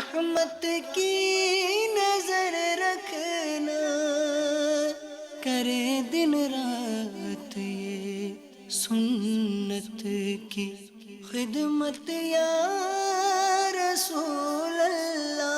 رحمت کی نظر رکھنا، کرے دن رات یہ سنت کی خدمت یا رسول اللہ۔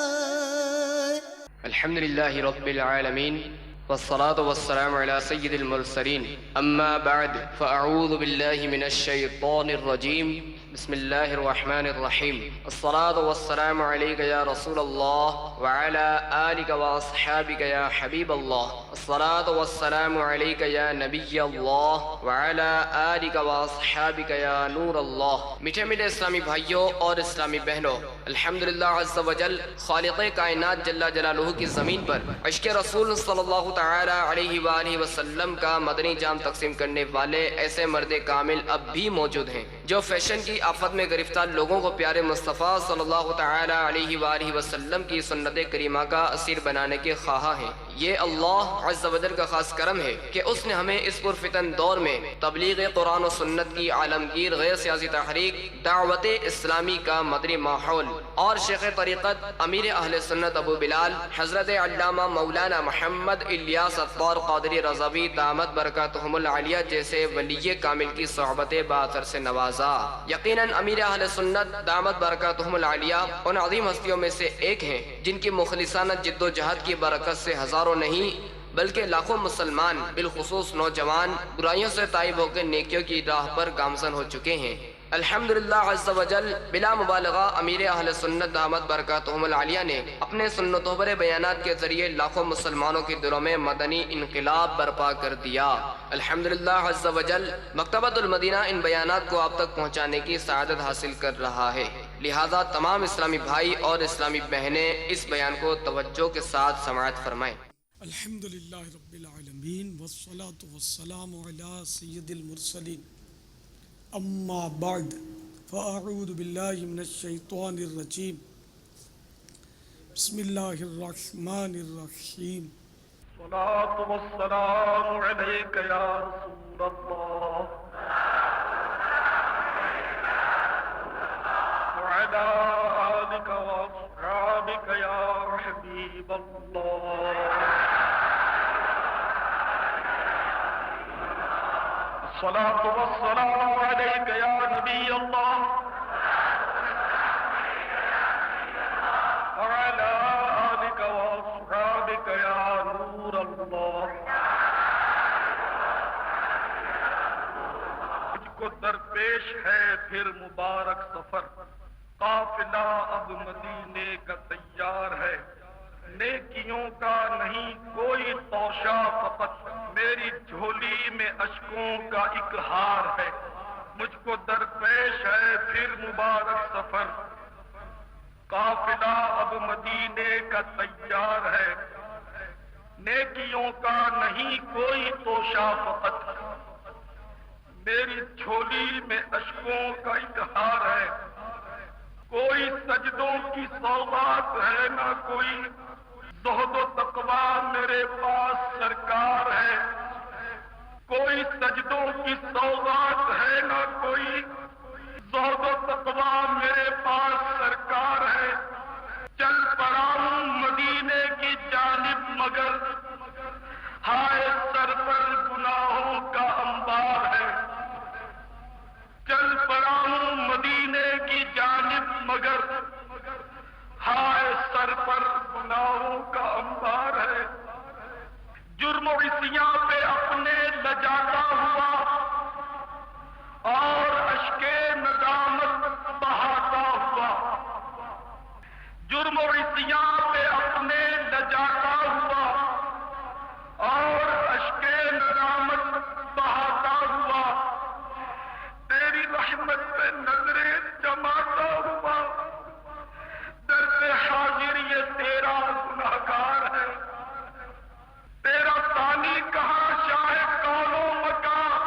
الحمد لله رب العالمين والصلاة والسلام على سيد المرسلين أما بعد فأعوذ بالله من الشيطان الرجيم بسم الله الرحمن الرحيم الصلاة والسلام عليك يا رسول الله وعلى آلك وأصحابك يا حبيب الله الصلاة والسلام عليك يا نبي الله وعلى آلك وأصحابك يا نور الله۔ میٹھے میٹھے اسلامی بھائیوں اور اسلامی بہنوں، الحمدللہ عز و جل خالق کائنات جل جلالہ کی زمین پر عشق رسول صلی اللہ تعالی علیہ وآلہ وسلم کا مدنی جام تقسیم کرنے والے ایسے مرد کامل اب بھی موجود ہیں جو فیشن کی آفت میں گرفتار لوگوں کو پیارے مصطفیٰ صلی اللہ تعالی علیہ وآلہ وسلم کی سنت کریمہ کا اسیر بنانے کے خواہاں ہیں۔ یہ اللہ عز و جل کا خاص کرم ہے کہ اس نے ہمیں اس پرفتن دور میں تبلیغ قرآن و سنت کی عالمگیر غیر سیاسی تحریک دعوت اسلامی کا مدنی ماحول اور شیخ طریقت امیر اہل سنت ابو بلال حضرت علامہ مولانا محمد الیاس عطار قادری رضوی دامت برکاتہم العالیہ جیسے ولی کامل کی صحبت باثر سے نوازا۔ یقیناً امیر اہل سنت دامت برکاتہم العالیہ ان عظیم ہستیوں میں سے ایک ہیں جن کی مخلصانہ جد و جہد کی برکت سے ہزاروں نہیں بلکہ لاکھوں مسلمان بالخصوص نوجوان برائیوں سے تائب ہو کے نیکیوں کی راہ پر گامزن ہو چکے ہیں۔ الحمدللہ عز و جل بلا مبالغہ امیر اہل سنت دامت برکاتہم العالیہ نے اپنے سنت و بر بیانات کے ذریعے لاکھوں مسلمانوں کے دلوں میں مدنی انقلاب برپا کر دیا۔ الحمدللہ عز و جل مکتبۃ المدینہ ان بیانات کو آپ تک پہنچانے کی سعادت حاصل کر رہا ہے، لہذا تمام اسلامی بھائی اور اسلامی بہنیں اس بیان کو توجہ کے ساتھ سماعت فرمائیں۔ الحمدللہ رب العالمین والصلاة والسلام علی سید المرسلین، اما بعد فاعوذ باللہ من الشیطان الرجیم، بسم اللہ الرحمن الرحیم۔ الصلاة والسلام علیک یا رسول اللہ وعلی آلک واصحابک یا حبیب اللہ۔ الصلاة والسلام علیک یا نبی اللہ وعلی آلک واصحابک یا نور اللہ۔ مجھ کو درپیش ہے پھر مبارک سفر، قافلہ اب مدینے کا تیار ہے، نیکیوں کا نہیں کوئی توشہ، فقط میری جھولی میں اشکوں کا ایک ہار ہے۔ مجھ کو درپیش ہے پھر مبارک سفر، قافلہ اب مدینے کا تیار ہے، نیکیوں کا نہیں کوئی توشہ، فقط میری جھولی میں اشکوں کا ایک ہار ہے۔ کوئی سجدوں کی سوغات ہے نہ کوئی زہد و تقویٰ میرے پاس سرکار ہے، کوئی سجدوں کی سوغات ہے نہ کوئی زہد و تقویٰ میرے پاس سرکار ہے۔ چل پڑا ہوں مدینے کی جانب مگر ہائے سر پر گناہوں کا انبار ہے، چل پڑا ہوں مدینے کی جانب مگر ہائے سر پر گناہوں کا انبار ہے۔ جرم و عصیاں پہ اپنے لجاتا ہوا اور اشک ندامت بہاتا ہوا، جرم و عصیاں پہ اپنے لجاتا ہوا اور اشک ندامت بہاتا ہوا، تیری رحمت پہ نظریں جماتا ہوا، در پہ حاضر یہ تیرا گناہگار ہے، تیرا ثانی کہاں شاہ کون و مکان،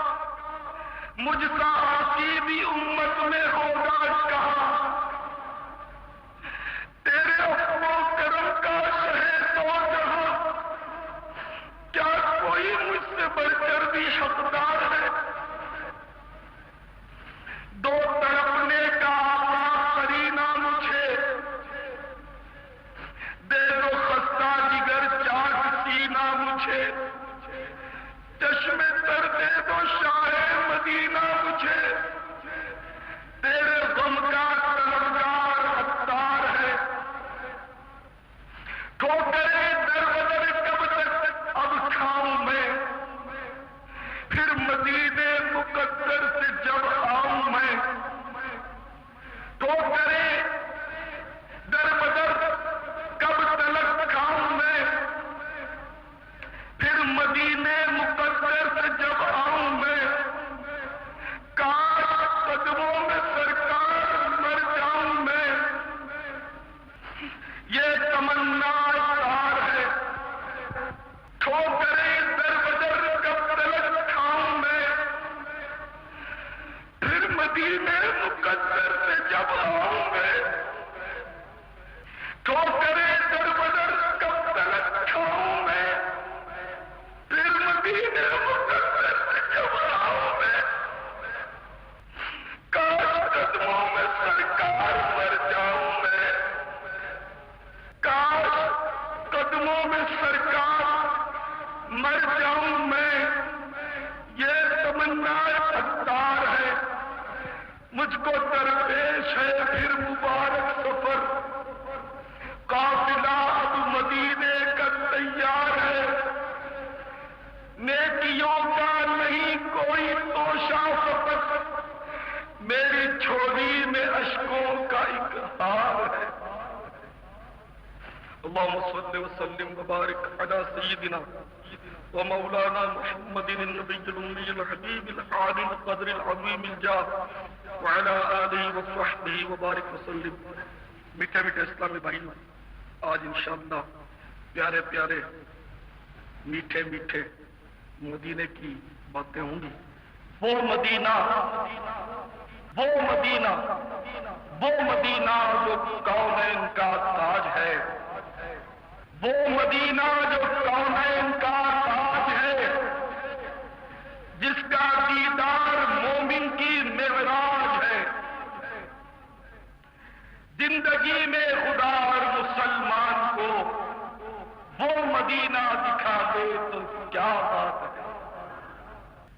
مجھ سا عاصی بھی امت میں ہوگا کہاں، تیرے عفو و کرم کا شہ دو جہاں، کیا کوئی مجھ سے بڑھ کر بھی حقدار ہے؟ دو تڑپنے کا آقا قرینہ مجھے، مدینے مقدر سے جب آؤں میں ٹھوکریں در بدر کب تلک کھاؤں میں پھر مدینے مقدر سے جب آؤں میں کاش قدموں میں سرکار مر جاؤں میں کاش قدموں میں سرکار مر جاؤں میں یہ تمنا ستار ہے مجھ کو درپیش ہے پھر مبارک سفر قافلہ اب مدینے کا تیار ہے نیکیوں کا نہیں کوئی توشہ فقط میری جھولی میں اشکوں کا ایک ہار ہے اللہم صلی وسلم وبارک علی سیدنا ومولانا محمد النبی الأمی الحبیب العالی القدر العظیم الجاہ وعلى آلہ وصحبہ وبارک وسلم. میٹھے میٹھے اسلامی بھائیوں، آج انشاءاللہ پیارے پیارے میٹھے میٹھے مدینے کی باتیں ہوں گی. وہ مدینہ جو کونین کا تاج ہے، وہ مدینہ جو کونین کا تاج ہے، جس کا دیدار مومن کی معراج ہے. زندگی میں خدا ہر مسلمان کو وہ مدینہ دکھا دے تو کیا بات ہے.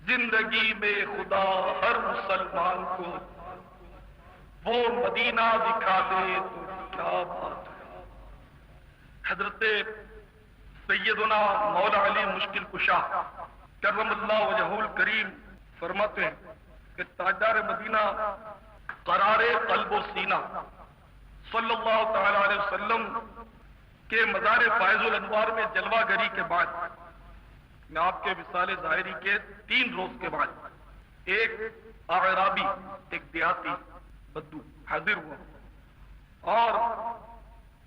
زندگی میں خدا ہر مسلمان کو وہ مدینہ دکھا دے تو کیا بات ہے. حضرت سیدنا مولا علی مشکل کشا کرم اللہ وجہہ الکریم فرماتے ہیں کہ تاجدار مدینہ قرار قلب و سینہ صلی اللہ تعالی علیہ وسلم کے مزار فائز الانوار میں جلوہ گری کے بعد میں آپ کے وصال ظاہری کے 3 روز کے بعد ایک اعرابی، ایک دیہاتی بدو حاضر ہوا اور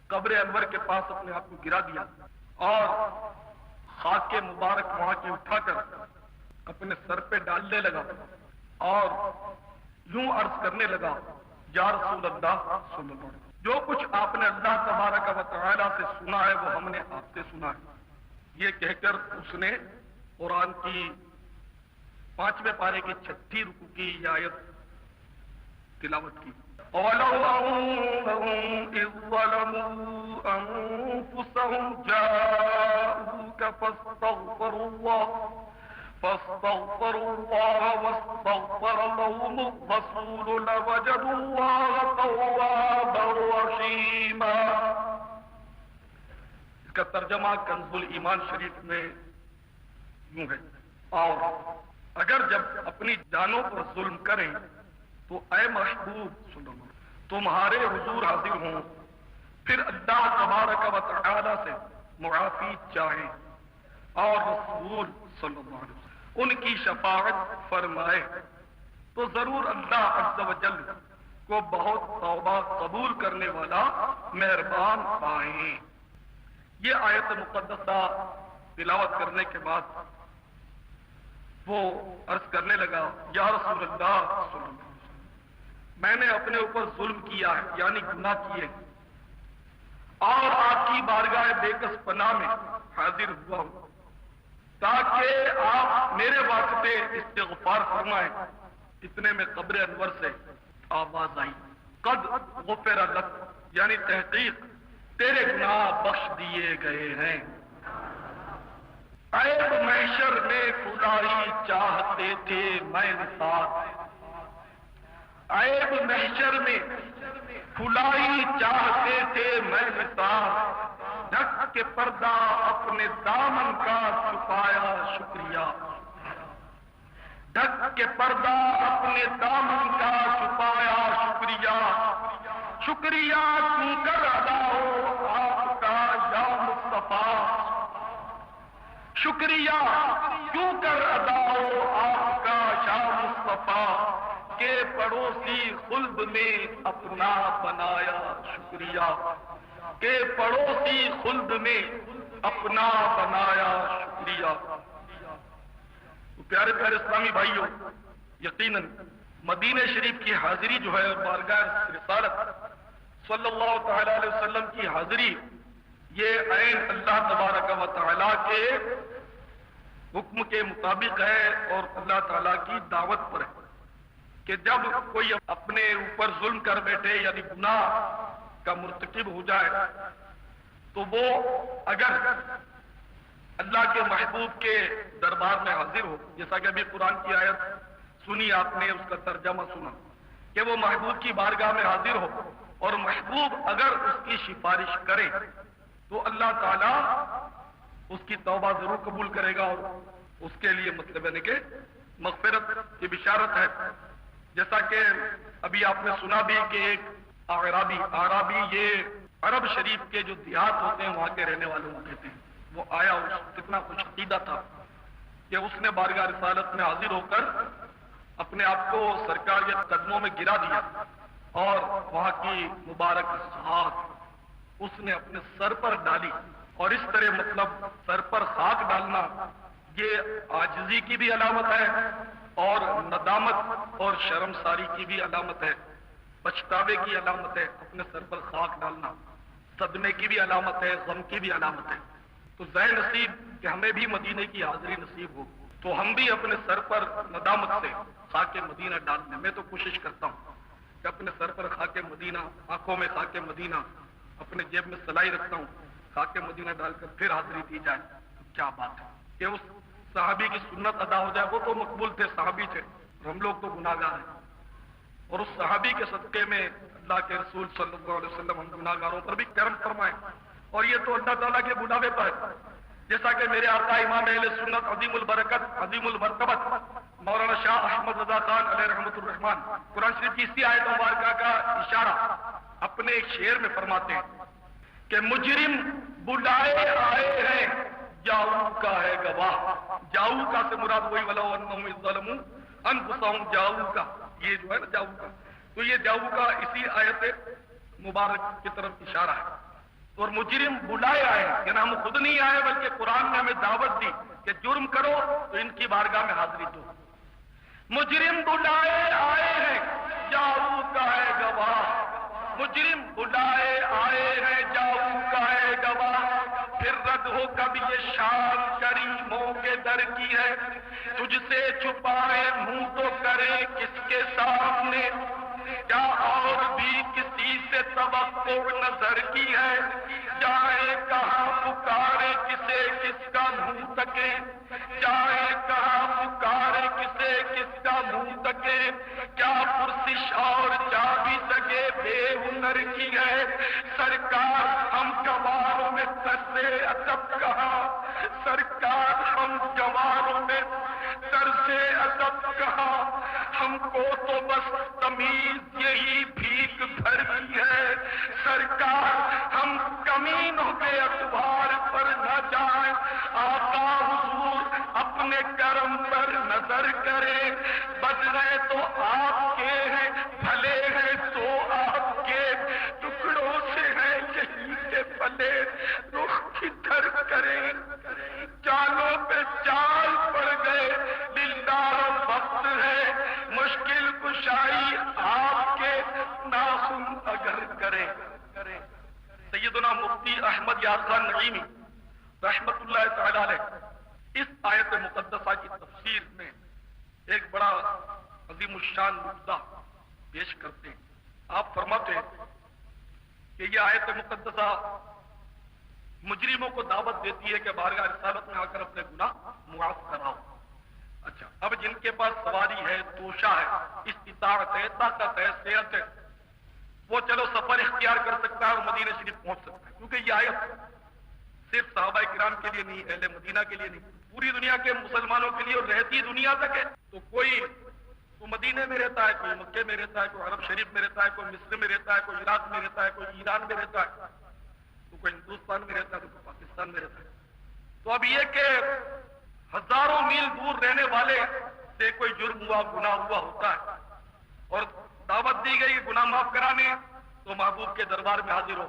قبر انور کے پاس اپنے آپ کو گرا دیا اور خاک کے مبارک وہاں کی اٹھا کر اپنے سر پہ ڈالنے لگا اور یوں عرض کرنے لگا، یا رسول اللہ صلی اللہ علیہ وسلم، جو کچھ آپ نے اللہ تبارک و تعالی سے سنا ہے وہ ہم نے آپ سے سنا ہے. یہ کہہ کر اس نے قرآن کی 5ویں پارے کی 6 رکوع کی یہ آیت تلاوت کی. وَلَوْ أَنَّهُمْ إِذْ ظَلَمُوا أَنفُسَهُمْ جَاءُوكَ فاستغفروا الله واستغفر لهم الرسول لوجدوا الله توابا رحيما. اس کا ترجمہ کنز الایمان شریف میں یوں ہے، اور اگر جب اپنی جانوں پر ظلم کریں تو اے محبوب صلی اللہ علیہ وسلم تمہارے حضور حاضر ہوں، پھر اللہ تبارک و تعالی سے معافی چاہیں اور رسول صلی اللہ علیہ وسلم ان کی شفاعت فرمائے تو ضرور اللہ عز و جل کو بہت توبہ قبول کرنے والا مہربان پائیں. یہ آیت مقدسہ تلاوت کرنے کے بعد وہ عرض کرنے لگا، یا رسول اللہ صلی اللہ علیہ وسلم، میں نے اپنے اوپر ظلم کیا ہے، یعنی گناہ کیے، اور آپ کی بارگاہ بے کس پناہ میں حاضر ہوا ہوں تاکہ آپ میرے واسطے استغفار فرمائیں. اتنے میں قبر انور سے آواز آئی، قد غفر لک، یعنی تحقیق تیرے گناہ بخش دیے گئے ہیں. عیب محشر میں کھدائی چاہتے تھے میں نثار، عیب محشر میں کھلائی چاہتے تھے میں نثار، ڈھک کے پردہ اپنے دامن کا چھپایا شکریہ، ڈھک کے پردہ اپنے دامن کا چھپایا شکریہ، شکریہ کیوں کر ادا ہو آپ کا یا مصطفیٰ، شکریہ کیوں کر ادا ہو آپ کا یا مصطفیٰ، کہ پڑوسی خلد میں اپنا بنایا شکریہ، کہ پڑوسی خلد میں اپنا بنایا شکریہ. تو پیارے پیارے اسلامی بھائیوں، یقیناً مدینہ شریف کی حاضری جو ہے اور بارگاہ رسالت صلی اللہ تعالی علیہ وسلم کی حاضری، یہ عین اللہ تبارک و تعالی کے حکم کے مطابق ہے اور اللہ تعالیٰ کی دعوت پر ہے کہ جب کوئی اپنے اوپر ظلم کر بیٹھے یعنی گناہ کا مرتکب ہو جائے تو وہ اگر اللہ کے محبوب کے دربار میں حاضر ہو، جیسا کہ ابھی قرآن کی آیت سنی آپ نے، اس کا ترجمہ سنا کہ وہ محبوب کی بارگاہ میں حاضر ہو اور محبوب اگر اس کی سفارش کرے تو اللہ تعالیٰ اس کی توبہ ضرور قبول کرے گا اور اس کے لیے مطلب ہے کہ مغفرت کی بشارت ہے. جیسا کہ ابھی آپ نے سنا بھی کہ ایک اعرابی یہ عرب شریف کے جو دیہات ہوتے ہیں وہاں کے رہنے والوں کو کہتے ہیں، وہ آیا اور کتنا خوش عقیدہ تھا کہ اس نے بارگاہ رسالت میں حاضر ہو کر اپنے آپ کو سرکار کے قدموں میں گرا دیا اور وہاں کی مبارک خاک اس نے اپنے سر پر ڈالی. اور اس طرح مطلب سر پر خاک ڈالنا یہ عاجزی کی بھی علامت ہے اور ندامت اور شرمساری کی بھی علامت ہے، پچھتاوے کی علامت ہے. اپنے سر پر خاک ڈالنا صدمے کی بھی علامت ہے، غم کی بھی علامت ہے. تو ذہ نصیب کہ ہمیں بھی مدینے کی حاضری نصیب ہو تو ہم بھی اپنے سر پر ندامت سے خاک مدینہ ڈالنے. میں تو کوشش کرتا ہوں کہ اپنے سر پر خاک مدینہ، آنکھوں میں خاک مدینہ، اپنے جیب میں سلائی رکھتا ہوں، خاک مدینہ ڈال کر پھر حاضری دی جائے. کیا بات ہے کہ اس صحابی کی سنت ادا ہو جائے. وہ تو مقبول تھے، صحابی تھے، اور ہم لوگ تو گناہگار ہیں. اور اس صحابی کے صدقے میں اللہ کے رسول صلی اللہ علیہ وسلم ہم گناہگاروں پر بھی کرم فرمائے. اور یہ تو اللہ تعالیٰ کے بلاوے پر ہے. جیسا کہ میرے آقا امام اہل سنت عظیم البرکت عظیم المرتبت مولانا شاہ احمد رضا خان علیہ رحمۃ الرحمان قرآن شریف کی اسی آیت مبارکہ کا اشارہ اپنے ایک شعر میں فرماتے ہیں کہ مجرم بلائے آئے ہیں جاؤ کا ہے گواہ. جاؤ کا سے مراد وہی ولو انہم ظلموا انفسہم جاؤ کا، یہ جو ہے نا جاؤ کا، تو یہ جاؤ کا اسی آیت مبارک کی طرف اشارہ ہے. اور مجرم بلائے آئے ہیں، یعنی ہم خود نہیں آئے بلکہ قرآن نے ہمیں دعوت دی کہ جرم کرو تو ان کی بارگاہ میں حاضری دو. مجرم بلائے آئے ہیں جاؤ کا ہے گواہ، مجرم بلائے آئے ہیں جاؤ کا ہے گواہ. پھر رد ہو کب یہ شان کریموں کے در کی ہے، تجھ سے چھپائے منہ تو کرے کس کے سامنے، کیا اور بھی کسی سے توقع نظر کی ہے، جائے کہاں پکارے کسے کس کا منہ تکے، جائے کہاں پکارے کسے کس کا منہ تکے. کیا پرسش اور جا بھی سکے بے ہنر کی ہے، سرکار ہم گواروں میں طرز ادب کہاں، سرکار ہم گواروں میں طرز ادب کہاں. ہم کو تو بس تمیز یہی بھیک بھر کی ہے، سرکار ہم کمینوں کے اخبار پر نہ جائیں. آقا حضور اپنے کرم پر نظر کرے، بدلے تو آپ کے ہیں، بھلے ہیں تو آپ کے، ٹکڑوں سے ہیں یہی کے پلے، رخ کدھر کریں. چالوں پہ چال پڑ گئے دلدار وقت ہے، مشکل کشائی آپ کے ناخن اگر کرے. سیدنا مفتی احمد یار خان نعیمی رحمت اللہ تعالی علیہ اس آیت مقدسہ کی تفسیر میں ایک بڑا عظیم الشان نقطہ پیش کرتے ہیں. آپ فرماتے ہیں کہ یہ آیت مقدسہ مجرموں کو دعوت دیتی ہے کہ بارگاہ رسالت میں آ کر اپنے گناہ معاف کراؤ. اچھا، اب جن کے پاس سواری ہے، توشہ ہے، استطاعت ہے، طاقت ہے، صحت ہے، وہ چلو سفر اختیار کر سکتا ہے اور مدینہ شریف پہنچ سکتا ہے. کیونکہ یہ آیت صرف صحابہ کرام کے لیے نہیں، اہل مدینہ کے لیے نہیں، پوری دنیا کے مسلمانوں کے لیے اور رہتی دنیا تک ہے. تو کوئی مدینے میں رہتا ہے، کوئی مکے میں رہتا ہے، کوئی عرب شریف میں رہتا ہے، کوئی مصر میں رہتا ہے، کوئی عراق میں رہتا ہے، کوئی ایران میں رہتا ہے، تو کوئی ہندوستان میں رہتا ہے، تو کوئی پاکستان میں رہتا ہے. تو اب یہ کہ ہزاروں میل دور رہنے والے سے کوئی جرم ہوا، گناہ ہوا ہوتا ہے اور دعوت دی گئی گناہ معاف کرانے، تو محبوب کے دربار میں حاضر ہو.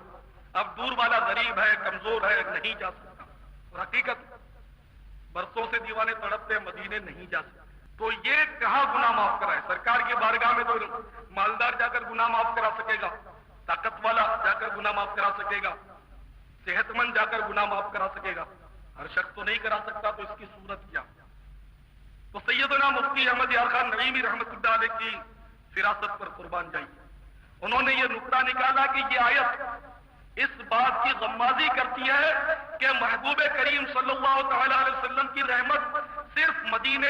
اب دور والا غریب ہے، کمزور ہے، نہیں جا سکتا. اور حقیقت برسوں سے دیوانے تڑپتے مدینے نہیں جا سکتے. تو یہ کہاں گناہ معاف کرائے؟ سرکار کی بارگاہ میں تو مالدار جا کر گناہ معاف کرا سکے گا، طاقت والا جا کر گناہ معاف کرا سکے گا، صحت مند جا کر گناہ معاف کرا سکے گا، ہر شخص تو نہیں کرا سکتا، تو اس کی صورت کیا؟ تو سیدنا مفتی احمد یار خان نعیمی رحمۃ اللہ علیہ کی فراست پر قربان جائیے، انہوں نے یہ نقطہ نکالا کہ یہ آیت اس بات کی غمازی کرتی ہے کہ محبوب کریم صلی اللہ تعالی علیہ وسلم کی رحمت صرف مدینہ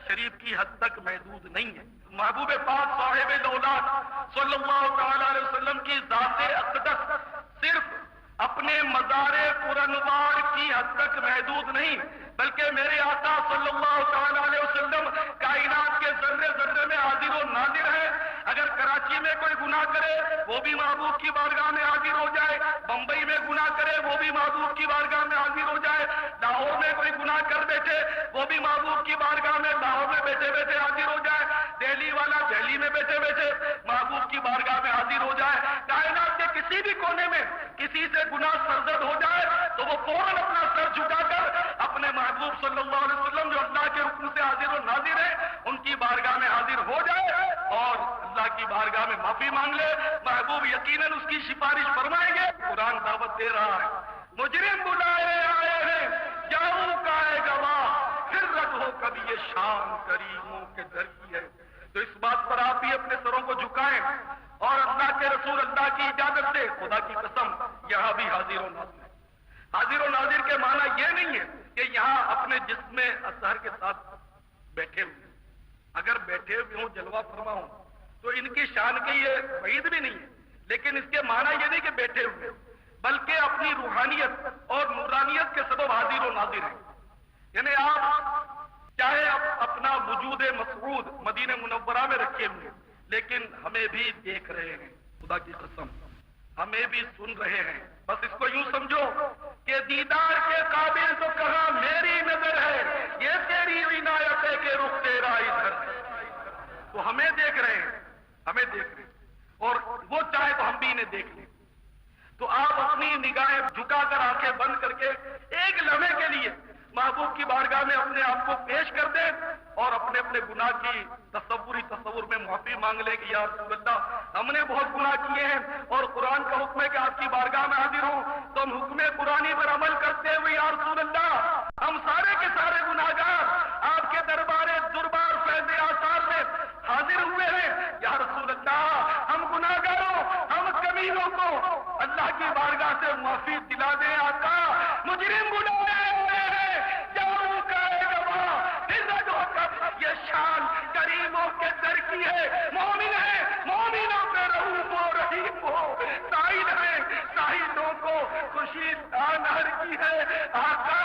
شریف کی حد تک محدود نہیں ہے، محبوب پاک صاحب دولت صلی اللہ تعالی علیہ وسلم کی ذات اقدس صرف اپنے مزار پرانوار کی حد تک محدود نہیں، بلکہ میرے آقا صلی اللہ تعالی علیہ وسلم کائنات کے ذرے ذرے میں حاضر و ناظر ہے۔ اگر کراچی میں کوئی گناہ کرے وہ بھی محبوب کی بارگاہ میں حاضر ہو جائے، بمبئی میں گناہ کرے وہ بھی محبوب کی بارگاہ میں حاضر ہو جائے، لاہور میں کوئی گناہ کر بیٹھے وہ بھی محبوب کی بارگاہ میں لاہور میں بیٹھے بیٹھے حاضر ہو جائے، دہلی والا دہلی میں بیٹھے بیٹھے محبوب کی بارگاہ میں حاضر ہو جائے، کائنات کے کسی بھی کونے میں کسی سے گناہ سرزد ہو جائے تو وہ فوراً اپنا سر جھکا کر اپنے محبوب صلی اللہ علیہ وسلم جو اللہ کے حکم سے حاضر و ناظر ہے ان کی بارگاہ میں حاضر ہو جائے اور اللہ کی بارگاہ میں معافی مانگ لے، محبوب یقیناً اس کی سفارش فرمائیں گے۔ قرآن دعوت دے رہا ہے، مجرم بلائے آئے ہیں جاؤ کا ہے گواہ، پھر رد ہو کبھی یہ شان کریموں کے در کی ہے۔ تو اس بات پر آپ بھی اپنے سروں کو جھکائیں اور اللہ کے رسول اللہ کی اجازت سے خدا کی قسم یہاں بھی حاضر و ناظر ہے۔ حاضر و ناظر کے معنی یہ نہیں ہے کہ یہاں اپنے جسم اطہر کے ساتھ بیٹھے ہوئے، اگر بیٹھے ہوئے ہوں جلوہ فرما ہوں تو ان کی شان کے یہ بعید بھی نہیں ہے، لیکن اس کے معنی یہ نہیں کہ بیٹھے ہوئے بلکہ اپنی روحانیت اور نورانیت کے سبب حاضر و ناظر ہیں۔ یعنی آپ چاہے اپنا وجود مسعود مدینہ منورہ میں رکھے ہوئے لیکن ہمیں بھی دیکھ رہے ہیں، خدا کی قسم ہمیں بھی سن رہے ہیں، بس اس کو یوں سمجھو کہ دیدار کے قابل تو کہاں میری نظر ہے، یہ تیری عنایت ہے کہ رخ تیرا ادھر ہے۔ تو ہمیں دیکھ رہے ہیں، ہمیں دیکھ رہے ہیں اور وہ چاہے تو ہم بھی انہیں دیکھ لیں۔ تو آپ اپنی نگاہیں جھکا کر آنکھیں بند کر کے ایک لمحے کے لیے محبوب کی بارگاہ میں اپنے آپ کو پیش کر دیں اور اپنے اپنے گناہ کی تصور میں معافی مانگ لیں کہ یا رسول اللہ ہم نے بہت گناہ کیے ہیں اور قرآن کا حکم ہے کہ آپ کی بارگاہ میں حاضر ہوں، تو ہم حکم قرآنی پر عمل کرتے ہوئے یا رسول اللہ ہم سارے کے سارے گناہگار آپ کے دربار فیض آثار میں حاضر ہوئے ہیں، یا رسول اللہ ہم گناہگاروں ہم کمینوں کو اللہ کی بارگاہ سے معافی دلا دیں آقا، مجرم بلائے یہ شان کریموں کے در کی ہے، مومن ہے مومنوں پہ رؤوف و رحیم ہو، سائل ہے سائلوں کو خوشی نہر کی ہے۔ آقا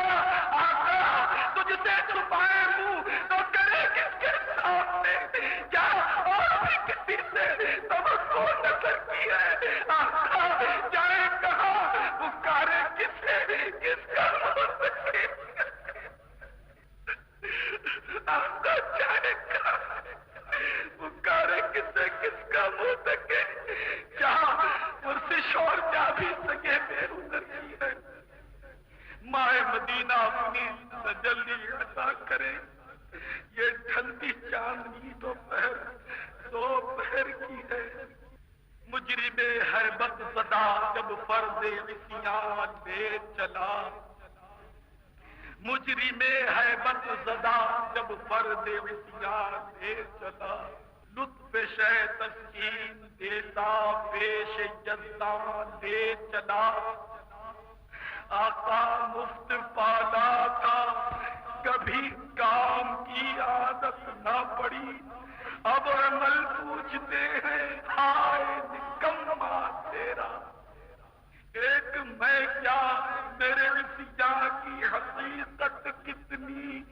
آقا تجھ سے چھپائے منہ تو کرے کس کے سامنے، کیا اور بھی کسی سے توقع نظر کی ہے؟ آقا جائے کہاں پکارے کسے کس کا آقا چاہے پکارے کسے کس کا منہ تکے، جہاں پرسش اور جا بھی سکے بے ادھر کی ہے۔ ماہ مدینہ اپنی تجلی عطا کرے، یہ ڈھلتی چاندنی دوپہر کی ہے۔ مجرم ہیبت زدہ جب فرض عصیان لے چلا، مجرم ہیبت زدہ جب فرد عصیان لے چلا، لطف شہ تسکین دیتا پیش یزدان لے چلا، آقا مفت پالا تھا کبھی کام کی عادت نہ پڑی، اب عمل پوچھتے ہیں ہائے نکما تیرا، ایک میں کیا میرے عصیان کی حقیقت کتنی،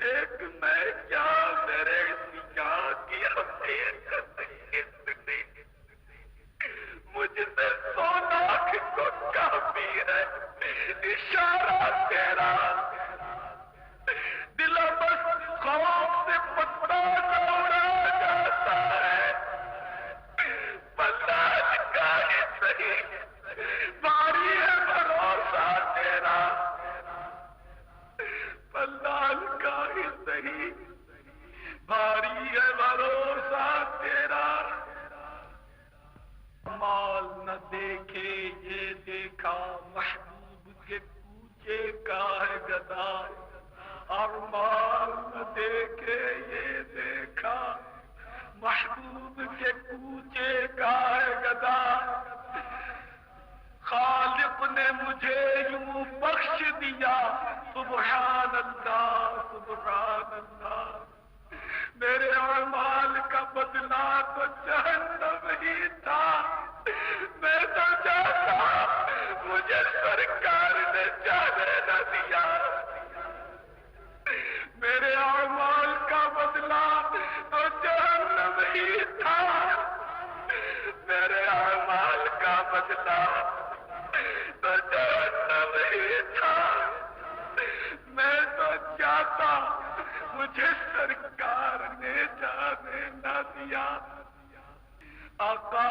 ایک میں کیا میرے عصیان کی حقیقت کتنی، مجھ سے 100 لاکھ کو کافی ہے اشارہ تیرا، دل بس خوف سے پتہ نہ اڑا جاتا ہے، نے مجھے یوں بخش دیا، سبحان اللہ سبحان اللہ، میرے اعمال کا بدلہ تو جہنم ہی تھا، میں تو چاہتا مجھے سرکار نے جانے نہ دیا، میرے اعمال کا بدلہ تو جہنم ہی تھا، میرے اعمال کا بدلہ تو جہنم ہی تھا، میں تو چاہتا مجھے سرکار نے جانے نہ دیا۔ آقا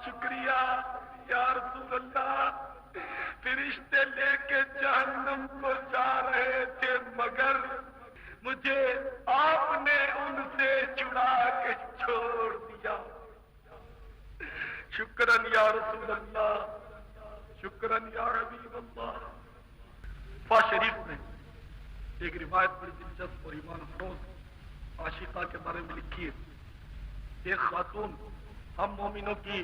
شکریہ یا رسول اللہ، فرشتے لے کے جہنم کو جا رہے تھے، مگر مجھے آپ نے ان سے چھڑا کے چھوڑ دیا۔ شکراً یا رسول اللہ، شکراً یا حبیب اللہ۔ فا شریف میں ایک روایت بڑی دلچسپ اور ایمان افروز عاشقہ کے بارے میں لکھی ہے۔ ایک خاتون ہم مومنوں کی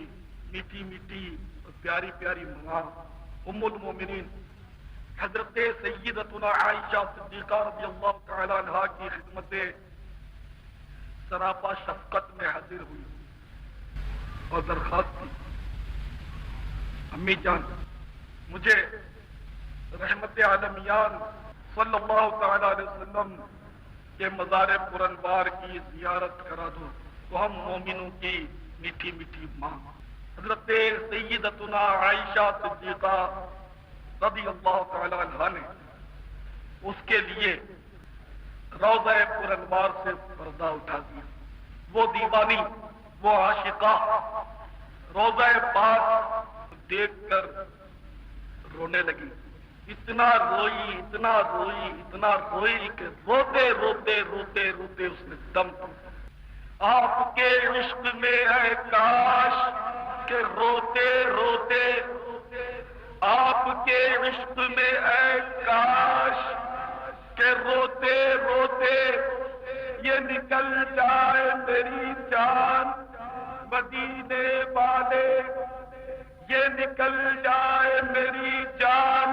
میٹھی میٹھی اور پیاری پیاری ماں ام المومنین حضرت سیدتنا عائشہ صدیقہ رضی اللہ تعالی عنہا کی خدمت سراپا شفقت میں حاضر ہوئی اور درخواست کی، امی جان مجھے رحمت عالمیان صلی اللہ تعالی علیہ وسلم کے مزار پرانوار کی زیارت کرا دو۔ تو ہم مومنوں کی میٹھی میٹھی ماں حضرت سیدتنا عائشہ صدیقہ رضی اللہ تعالی عنہا نے اس کے لیے روضہ پرانوار سے پردہ اٹھا دیا۔ وہ دیوانی، وہ عاشقہ روضہ پاک دیکھ کر رونے لگی، اتنا روئی اتنا روئی اتنا روئی کہ روتے روتے روتے روتے اس نے دم توڑا۔ آپ کے عشق میں ہے کاش کہ روتے روتے، آپ کے عشق میں ہے کاش کہ روتے روتے یہ نکل جائے میری جان، مدینے والے یہ نکل جائے میری جان،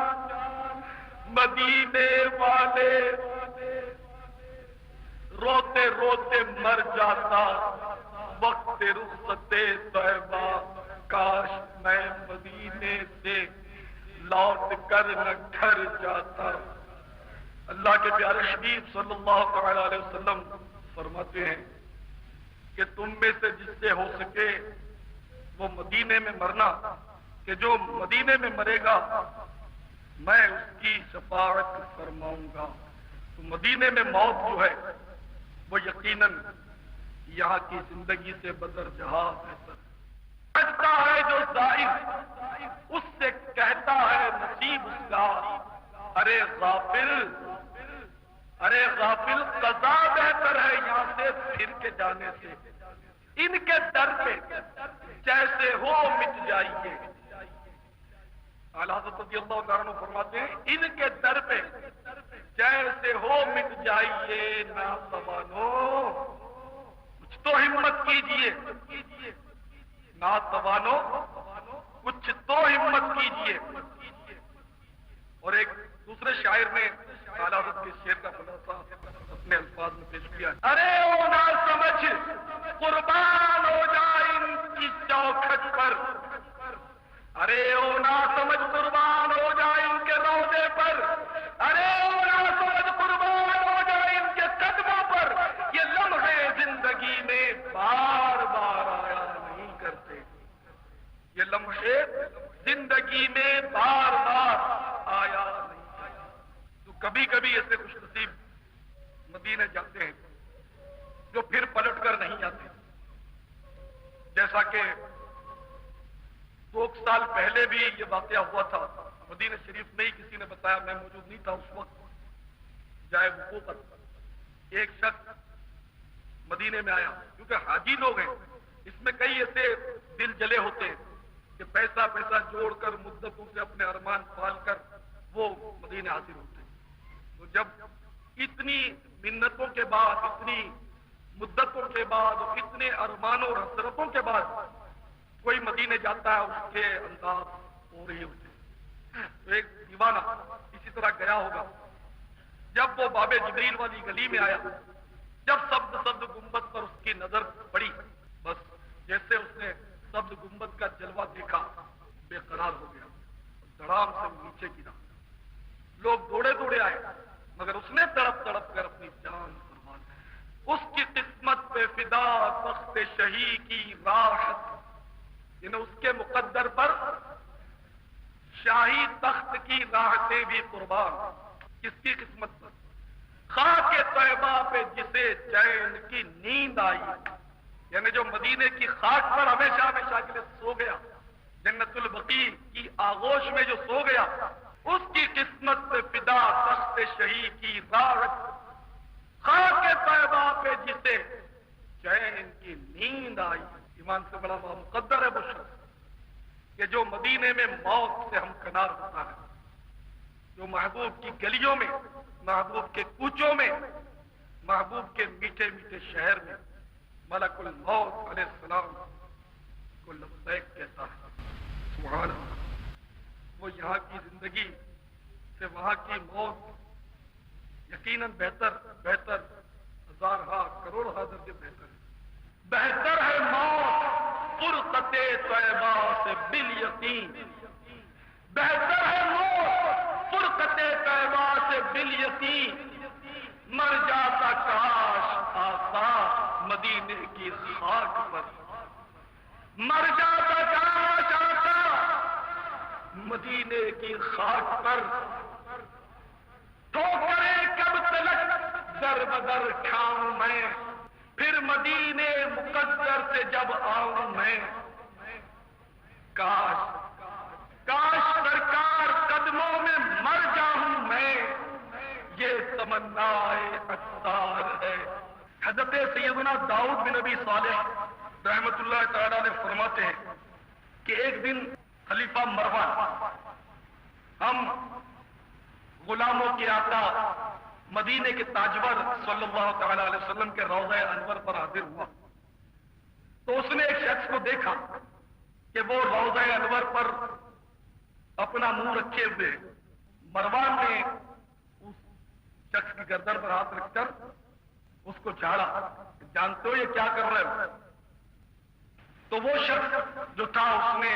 مدینے والے۔ روتے روتے مر جاتا وقت رخصت طیبہ، کاش میں مدینے سے لوٹ کر نہ گھر جاتا۔ اللہ کے پیارے حبیب صلی اللہ تعالی علیہ وسلم فرماتے ہیں کہ تم میں سے جس سے ہو سکے وہ مدینے میں مرنا، کہ جو مدینے میں مرے گا میں اس کی شفاعت فرماؤں گا۔ تو مدینے میں موت جو ہے وہ یقیناً یہاں کی زندگی سے بدر جہاں بہتر سمجھتا ہے جو زائر، اس سے کہتا ہے نصیب اس کا، ارے غافل ارے غافل، قضا بہتر ہے یہاں سے پھر کے جانے سے، ان کے در پہ جیسے ہو مٹ جائیے۔ اعلیٰ حضرت رضی اللہ تعالیٰ عنہ فرماتے ہیں ان کے در پہ جیسے ہو مٹ جائیے، ناتوانو کچھ تو ہمت کیجئے، ناتوانو کچھ تو ہمت کیجئے۔ اور ایک دوسرے شاعر نے اعلیٰ حضرت کے شعر کا خلاصہ اپنے الفاظ میں پیش کیا، ارے او نہ سمجھ قربان ہو جائے ان کی چوکھٹ پر، ارے او نہ سمجھ قربان ہو جائے ان کے روضے پر، ارے او نہ سمجھ قربان ہو جائے ان کے قدموں پر، یہ لمحے زندگی میں بار بار آیا نہیں کرتے، یہ لمحے زندگی میں بار بار آیا نہیں کرتے۔ تو کبھی کبھی ایسے خوش نصیب مدینے جاتے ہیں جو پھر پلٹ کر نہیں آتے، جیسا کہ 2 سال پہلے بھی یہ واقعہ ہوا تھا مدینہ شریف میں ہی، کسی نے بتایا، میں موجود نہیں تھا اس وقت، جائے وقوع پر ایک شخص مدینے میں آیا، کیونکہ حاجی لوگ ہیں، اس میں کئی ایسے دل جلے ہوتے ہیں کہ پیسہ جوڑ کر مدتوں سے اپنے ارمان پال کر وہ مدینے حاضر ہوتے ہیں۔ تو جب اتنی منتوں کے بعد، اتنی مدتوں کے بعد، اتنے ارمانوں اور حسرتوں کے بعد کوئی مدینے جاتا ہے، اس کے انداز ہو رہی ہوتے ہیں، تو ایک دیوانہ اسی طرح گیا ہوگا، جب وہ باب جبریل والی گلی میں آیا، جب سبز سبز گنبد پر اس کی نظر پڑی، بس جیسے اس نے سبز گنبد کا جلوہ دیکھا بے قرار ہو گیا، دھڑام سے نیچے گرا۔ لوگ دوڑے دوڑے آئے، مگر اس نے تڑپ تڑپ کر اپنی جان قربان کی۔ اس کی قسمت پہ فدا تخت شہی کی راحت، یعنی اس کے مقدر پر شاہی تخت کی راحتیں بھی قربان۔ کس کی قسمت پر؟ خاک طیبہ پہ جسے چین کی نیند آئی، یعنی جو مدینے کی خاک پر ہمیشہ ہمیشہ کے لیے سو گیا، جنت البقیع کی آغوش میں جو سو گیا، اس کی قسمت پہ فدا تخت شہی کی راحت، خاک طیبہ پہ جسے چین کی نیند آئی۔ ایمان سے بڑا مقدر ہے وہ شخص کہ جو مدینے میں موت سے ہمکنار ہوتا ہے، جو محبوب کی گلیوں میں، محبوب کے کوچوں میں، محبوب کے میٹھے میٹھے شہر میں ملک الموت علیہ السلام کو لبیک کہتا ہے۔ سبحان اللہ۔ وہ یہاں کی زندگی سے وہاں کی موت یقیناً بہتر ہزارہا کروڑہا درجے بہتر ہے۔ بہتر ہے موت فرقت طیبہ سے بالیقین، بہتر ہے موت فرقت طیبہ سے بالیقین، مر جاتا کاش آقا مدینے کی خاک پر، مر جاتا کاش آقا مدینے کی خاک پر، ٹھوکریں کب تلک در بدر کھاؤں میں، پھر مدینے مقدر سے جب آؤں میں، کاش سرکار قدموں میں مر جاؤں میں، یہ تمنا عطار ہے۔ حضرت سیدنا داؤد بن نبی صالح رحمت اللہ تعالیٰ نے فرماتے ہیں کہ ایک دن خلیفہ مروان ہم غلاموں کے آقا مدینے کے تاجور صلی اللہ تعالیٰ علیہ وسلم کے روضہ انور پر حاضر ہوا، تو اس نے ایک شخص کو دیکھا کہ وہ روضہ انور پر اپنا منہ رکھے ہوئے، مروان نے اس شخص کی گردن پر ہاتھ رکھ کر اس کو جھاڑا، جانتے ہو یہ کیا کر رہے ہو؟ تو وہ شخص جو تھا اس نے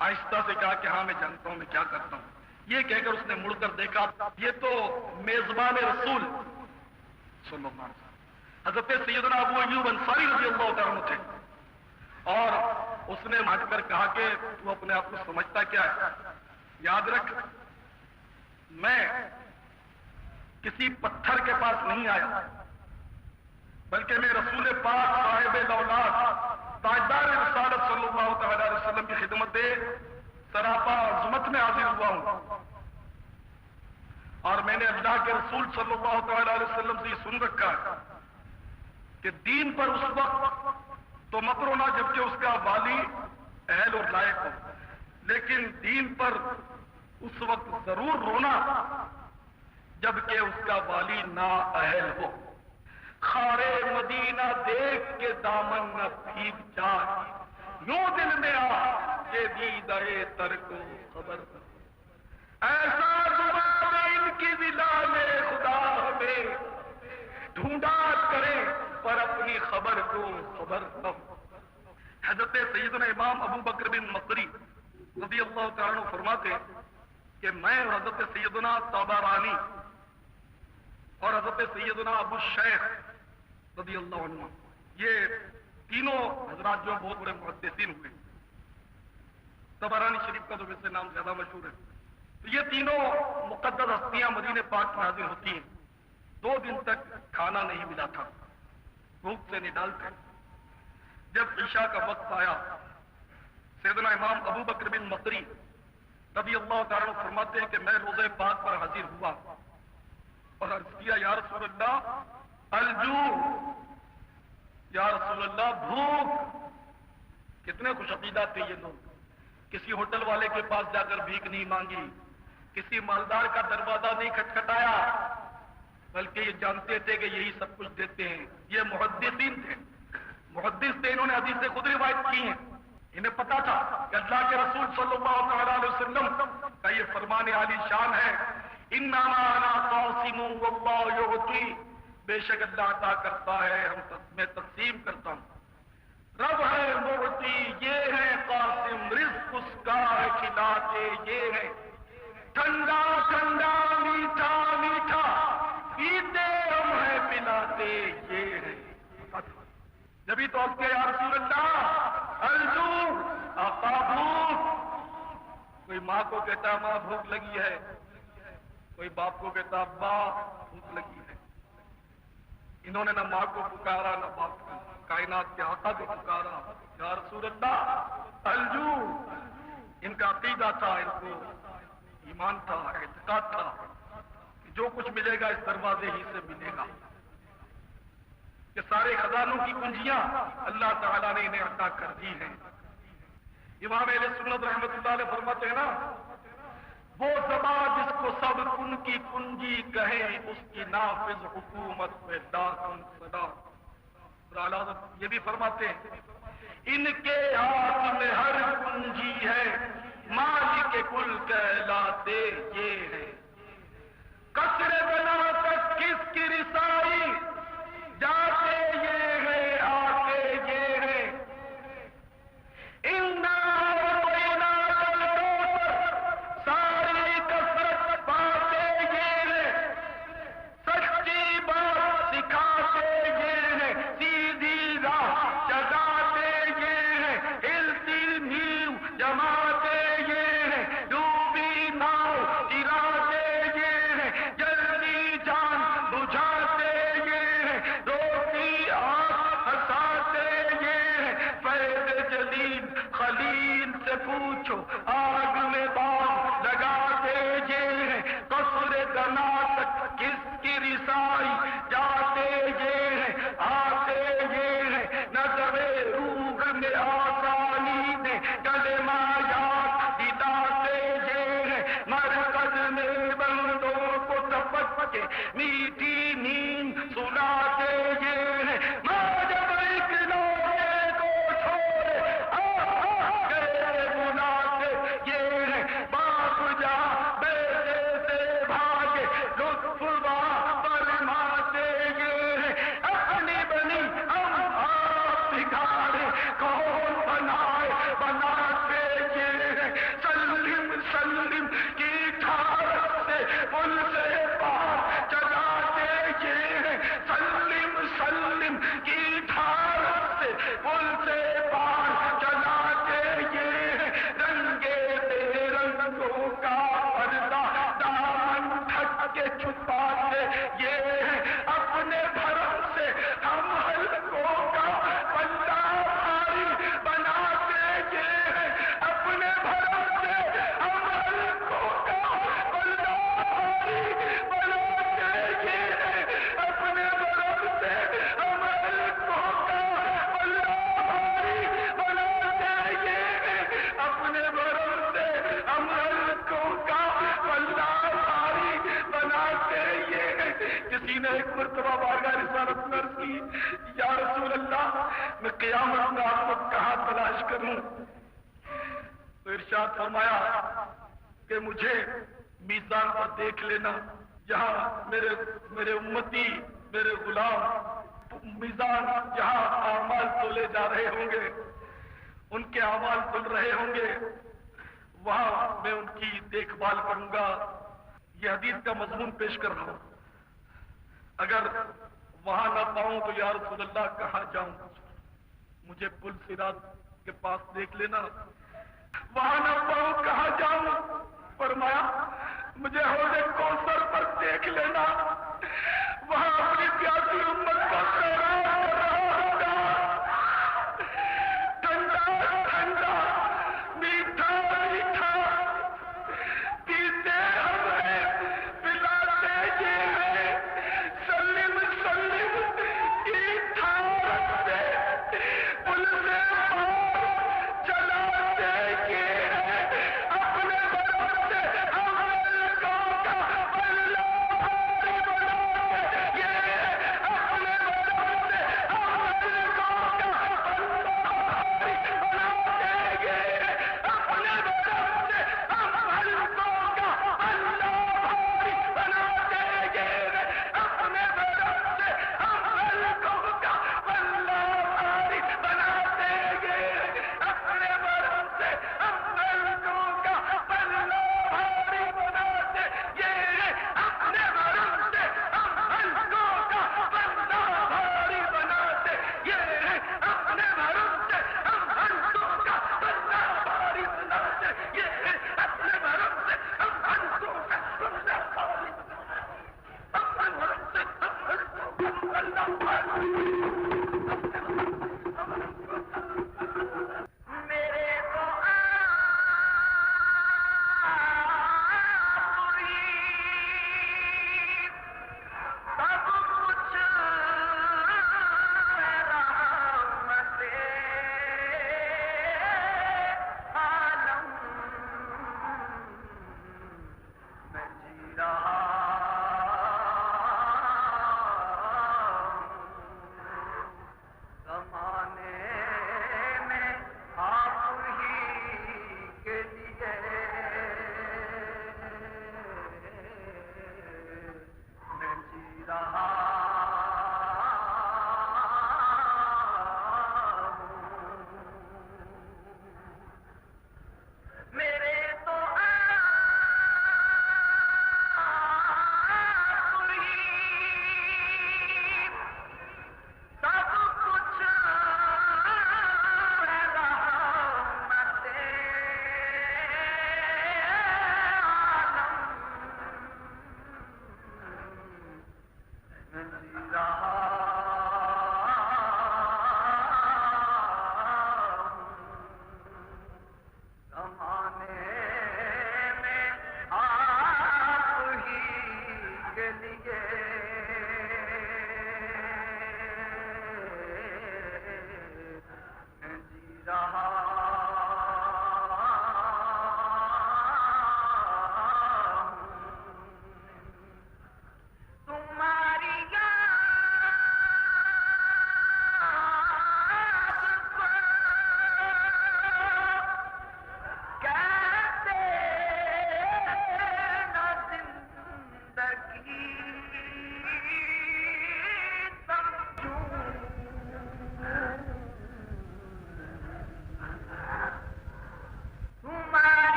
آہستہ سے کہا کہ ہاں میں جانتا ہوں میں کیا کرتا ہوں۔ یہ کہہ کر اس نے مڑ کر دیکھا، یہ تو میزبان رسول صلی اللہ علیہ وسلم حضرت سیدنا ابو ایوب انصاری رضی اللہ تعالیٰ عنہ تھے، اور اس نے ہٹ کر کہا کہ تو اپنے آپ کو سمجھتا کیا ہے؟ یاد رکھ میں کسی پتھر کے پاس نہیں آیا، بلکہ میں رسول پاک صاحب الاولاد تاجدار رسالت صلی اللہ تعالی علیہ وسلم کی خدمت سراپا عظمت میں حاضر ہوا ہوں، اور میں نے اللہ کے رسول صلی اللہ تعالی علیہ وسلم سے یہ سن رکھا ہے کہ دین پر اس وقت تو مت رونا جبکہ اس کا والی اہل اور لائق ہو، لیکن دین پر اس وقت ضرور رونا جبکہ اس کا والی نااہل ہو۔ خارے مدینہ دیکھ کے دامن نہ بھیگ جائے، یوں دل میں آ کہ دیدہ تر کو خبر کر، ایسا زبان ان کی ولال خدا ہمیں ڈھونڈا کرے پر اپنی خبر کو خبر نہ ہو۔ حضرت سیدنا امام ابو بکر بن مقری رضی اللہ تعالیٰ عنہ فرماتے کہ میں اور حضرت سیدنا طبرانی اور حضرت سیدنا ابو شیخ رضی اللہ عنہ، یہ تینوں حضرات جو بہت بڑے محدثین ہوئے، طبرانی شریف کا تو ویسے نام زیادہ مشہور ہے، تو یہ تینوں مقدس ہستیاں مدینے پاک میں حاضر ہوتی ہیں۔ 2 دن تک کھانا نہیں ملا تھا، بھوک سے نڈالتے۔ جب عشاء کا وقت آیا، سیدنا امام ابو بکر بن مقری رضی اللہ تعالیٰ عنہ فرماتے ہیں کہ میں روضہ پاک پر حاضر ہوا اور عرض کیا یا رسول اللہ الجوع، یا رسول اللہ بھوک۔ کتنے خوش عقیدہ تھے یہ لوگ، کسی ہوٹل والے کے پاس جا کر بھیک نہیں مانگی، کسی مالدار کا دروازہ نہیں کھٹکھٹایا، بلکہ یہ جانتے تھے کہ یہی سب کچھ دیتے ہیں۔ یہ محدثین تھے، محدث تھے، انہوں نے حدیث سے خود روایت کی ہیں۔ انہیں پتا تھا کہ اللہ کے رسول صلی اللہ علیہ وسلم کا یہ فرمان عالی شان ہے، انما انا قاسم واللہ یعطی، بے شک اللہ عطا کرتا ہے، میں تقسیم کرتا ہوں، رب ہے معطی، یہ ہے قاسم، رزق اس کا ہے کھلاتے یہ ہے، ٹھنڈا ٹھنڈا میٹھا میٹھا پیتے ہم ہیں پلاتے یہ ہے۔ نبی تو اب کے یا رسول اللہ الجو آقا بھوک، کوئی ماں کو کہتا ہے ماں بھوک لگی ہے، کوئی باپ کو کہتا ابا بھوک لگی ہے۔ انہوں نے نہ ماں کو پکارا نہ باپ کو، کائنات کے آقا کو پکارا یا رسول اللہ الجو۔ ان کا عقیدہ تھا، ان کو ایمان تھا، اعتقاد تھا کہ جو کچھ ملے گا اس دروازے ہی سے ملے گا، کہ سارے خزانوں کی کنجیاں اللہ تعالیٰ نے انہیں عطا کر دی ہیں۔ امام اہل سنت رحمۃ اللہ علیہ فرماتے ہیں نا، وہ زبان جس کو سب کن کی کنجی کہیں، اس کی نافذ حکومت پہ لاکھن صدا۔ یہ بھی فرماتے ہیں ان کے ہاتھ میں ہر کنجی ہے، مالک کل کہلاتے یہ ہے، قصر بنا تک کس کی رسائی، جاتے یہ ہے آتے یہ ہے، ساری کثرت پاتے یہ ہے، سچی بات سکھاتے یہ ہے، سیدھی راہ چلاتے یہ ہے، ہلتی نیو جماتے یہ ہے، ڈوبی ناؤ گراتے یہ ہے، جلدی جان بجھاتے یہ ہے، روتی آنکھ ہنساتے یہ ہے، فیض جلیل خلیل سے پوچھو آگ میں باغ لگاتے یہ ہے، قصر دنا تک کس کی رسائی، جاتے یہ ہے آتے یہ ہے، نظر روح میں آسانی نے کلمہ یاد دلاتے یہ ہے، مرکز میں بندوں کو تپک کے میٹھی نیند سلاتے یہ ہے، ماں جب ایک لوگے کو چھوڑے گئے بلاتے یہ ہے، باپ جا بیٹے سے بھاگے لطف فرماتے یہ ہے، اپنی بنی ہم آپ بگاڑے کون بنائے بناتے یہ ہے، سلم سلم کی ٹھارت سے پل سے پار چلاتے یہ ہے، سلم سلم کی ٹھارت سے پل سے پار چلاتے یہ ہے، رنگے بے رنگوں کا پردہ دامن ڈھک کے چھپاتے یہ ہے، اپنے بھرم سے ہم حلقوں کا پلہ بھاری بناتے یہ ہے، اپنے بھرم سے ہم حلقوں کا پلہ بھاری بناتے یہ ہے، اپنے بھرم سے ہم حلقوں کا پلہ بھاری بناتے یہ ہے، اپنے بھرم سے ہم حلقوں کا پلہ بھاری بناتے یہ ہے۔ کسی نے ایک مرتبہ بارگاہ رسالت میں عرض کی، یا رسول اللہ میں قیامت میں آپ کو کہاں تلاش کروں؟ تو ارشاد فرمایا کہ مجھے میزان پر دیکھ لینا، جہاں میرے امتی میرے غلام میزان جہاں اعمال تولے جا رہے ہوں گے، ان کے اعمال تل رہے ہوں گے، وہاں میں ان کی دیکھ بھال کروں گا۔ یہ حدیث کا مضمون پیش کر رہا ہوں، اگر وہاں نہ پاؤں تو یا رسول اللہ کہاں جاؤں؟ مجھے پل صراط کے پاس دیکھ لینا، وہاں نہ پاؤں کہاں جاؤں؟ فرمایا مجھے حوض کوثر پر دیکھ لینا، وہاں اپنی پیاسی امت کو سیراب کر رہا ہوگا، ٹھنڈا ٹھنڈا میٹھا میٹھا پیتے ہمیں پلاتے یہ ہے، سلم سلم کی ٹھارت سے پل سے پار چلاتے یہ ہے، اپنے بھرم سے ہم حلقوں کا پلہ بھاری بناتے یہ ہے، اپنے بھرم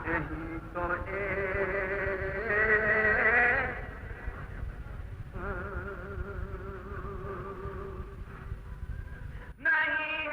یہی تو نہیں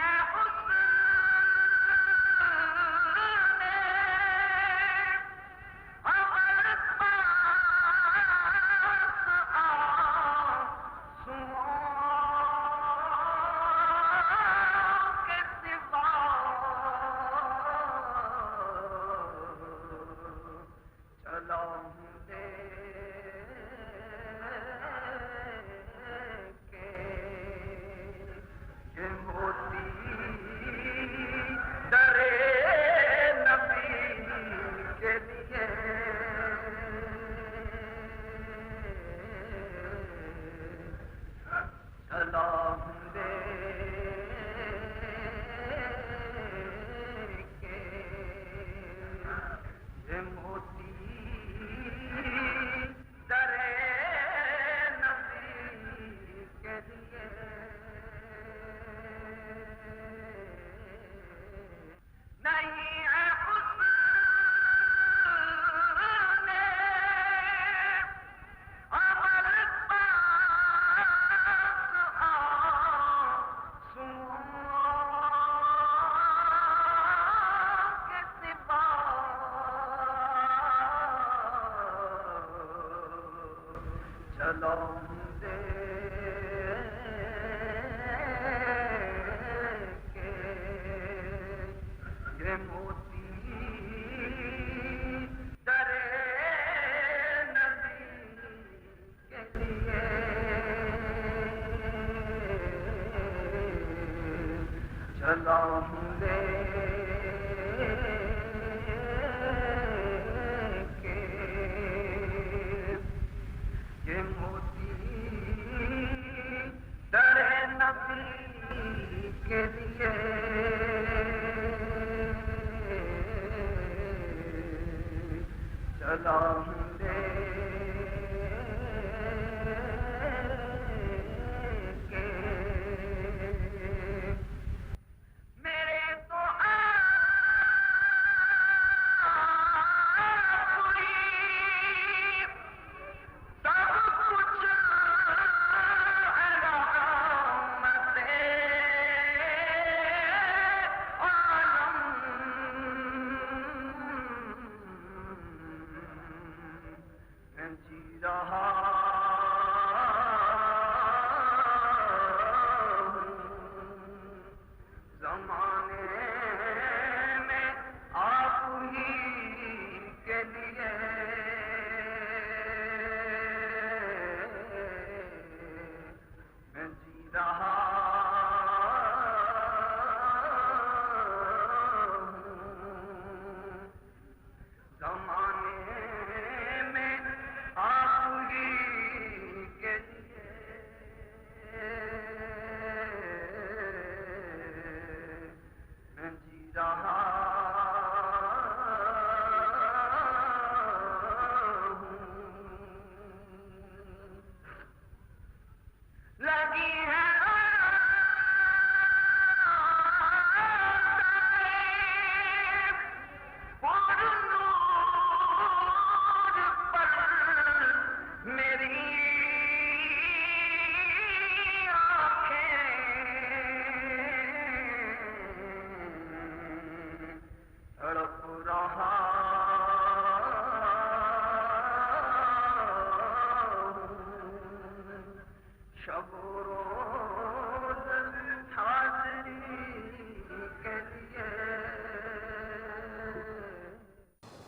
ہے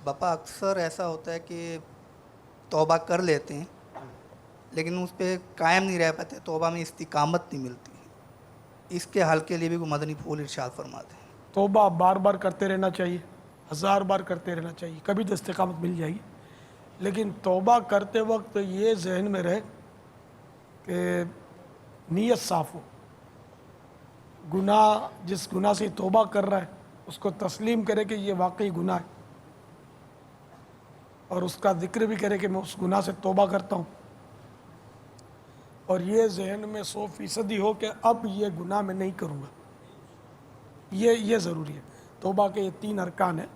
باپا اکثر ایسا ہوتا ہے کہ توبہ کر لیتے ہیں لیکن اس پہ قائم نہیں رہ پاتے، توبہ میں استقامت نہیں ملتی. اس کے حل کے لیے بھی کوئی مدنی پھول ارشاد فرماتے ہیں. توبہ بار بار کرتے رہنا چاہیے، 1000 بار کرتے رہنا چاہیے، کبھی تو استقامت مل جائے گی. لیکن توبہ کرتے وقت یہ ذہن میں رہے کہ نیت صاف ہو. گناہ جس گناہ سے توبہ کر رہا ہے اس کو تسلیم کرے کہ یہ واقعی گناہ ہے، اور اس کا ذکر بھی کرے کہ میں اس گناہ سے توبہ کرتا ہوں، اور یہ ذہن میں 100% ہو کہ اب یہ گناہ میں نہیں کروں گا. یہ ضروری ہے. توبہ کے یہ 3 ارکان ہیں.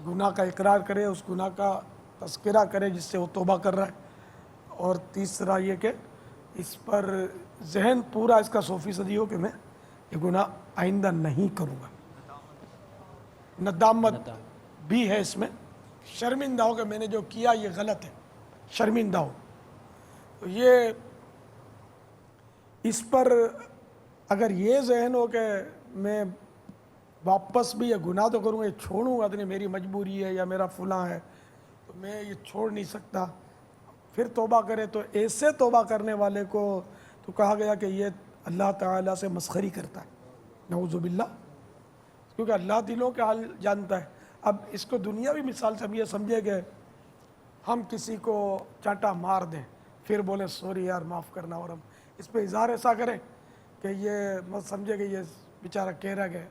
گناہ کا اقرار کرے, اس گناہ کا تذکرہ کرے جس سے وہ توبہ کر رہا ہے, اور تیسرا یہ کہ اس پر ذہن پورا اس کا 100% ہو کہ میں یہ گناہ آئندہ نہیں کروں گا. ندامت بھی ہے اس میں, شرمندہ ہو کہ میں نے جو کیا یہ غلط ہے, شرمندہ ہو. تو یہ اس پر اگر یہ ذہن ہو کہ میں واپس بھی یہ گناہ تو کروں گا, یہ چھوڑوں گا تو نہیں, میری مجبوری ہے یا میرا فلاں ہے تو میں یہ چھوڑ نہیں سکتا, پھر توبہ کرے. تو ایسے توبہ کرنے والے کو تو کہا گیا کہ یہ اللہ تعالیٰ سے مسخری کرتا ہے, نعوذ باللہ, کیونکہ اللہ دلوں کے حال جانتا ہے. اب اس کو دنیاوی مثال سے ہم یہ سمجھے کہ ہم کسی کو چانٹا مار دیں پھر بولیں سوری یار معاف کرنا, اور ہم اس پہ اظہار ایسا کریں کہ یہ مت سمجھے کہ یہ بیچارہ کہہ رہا کہ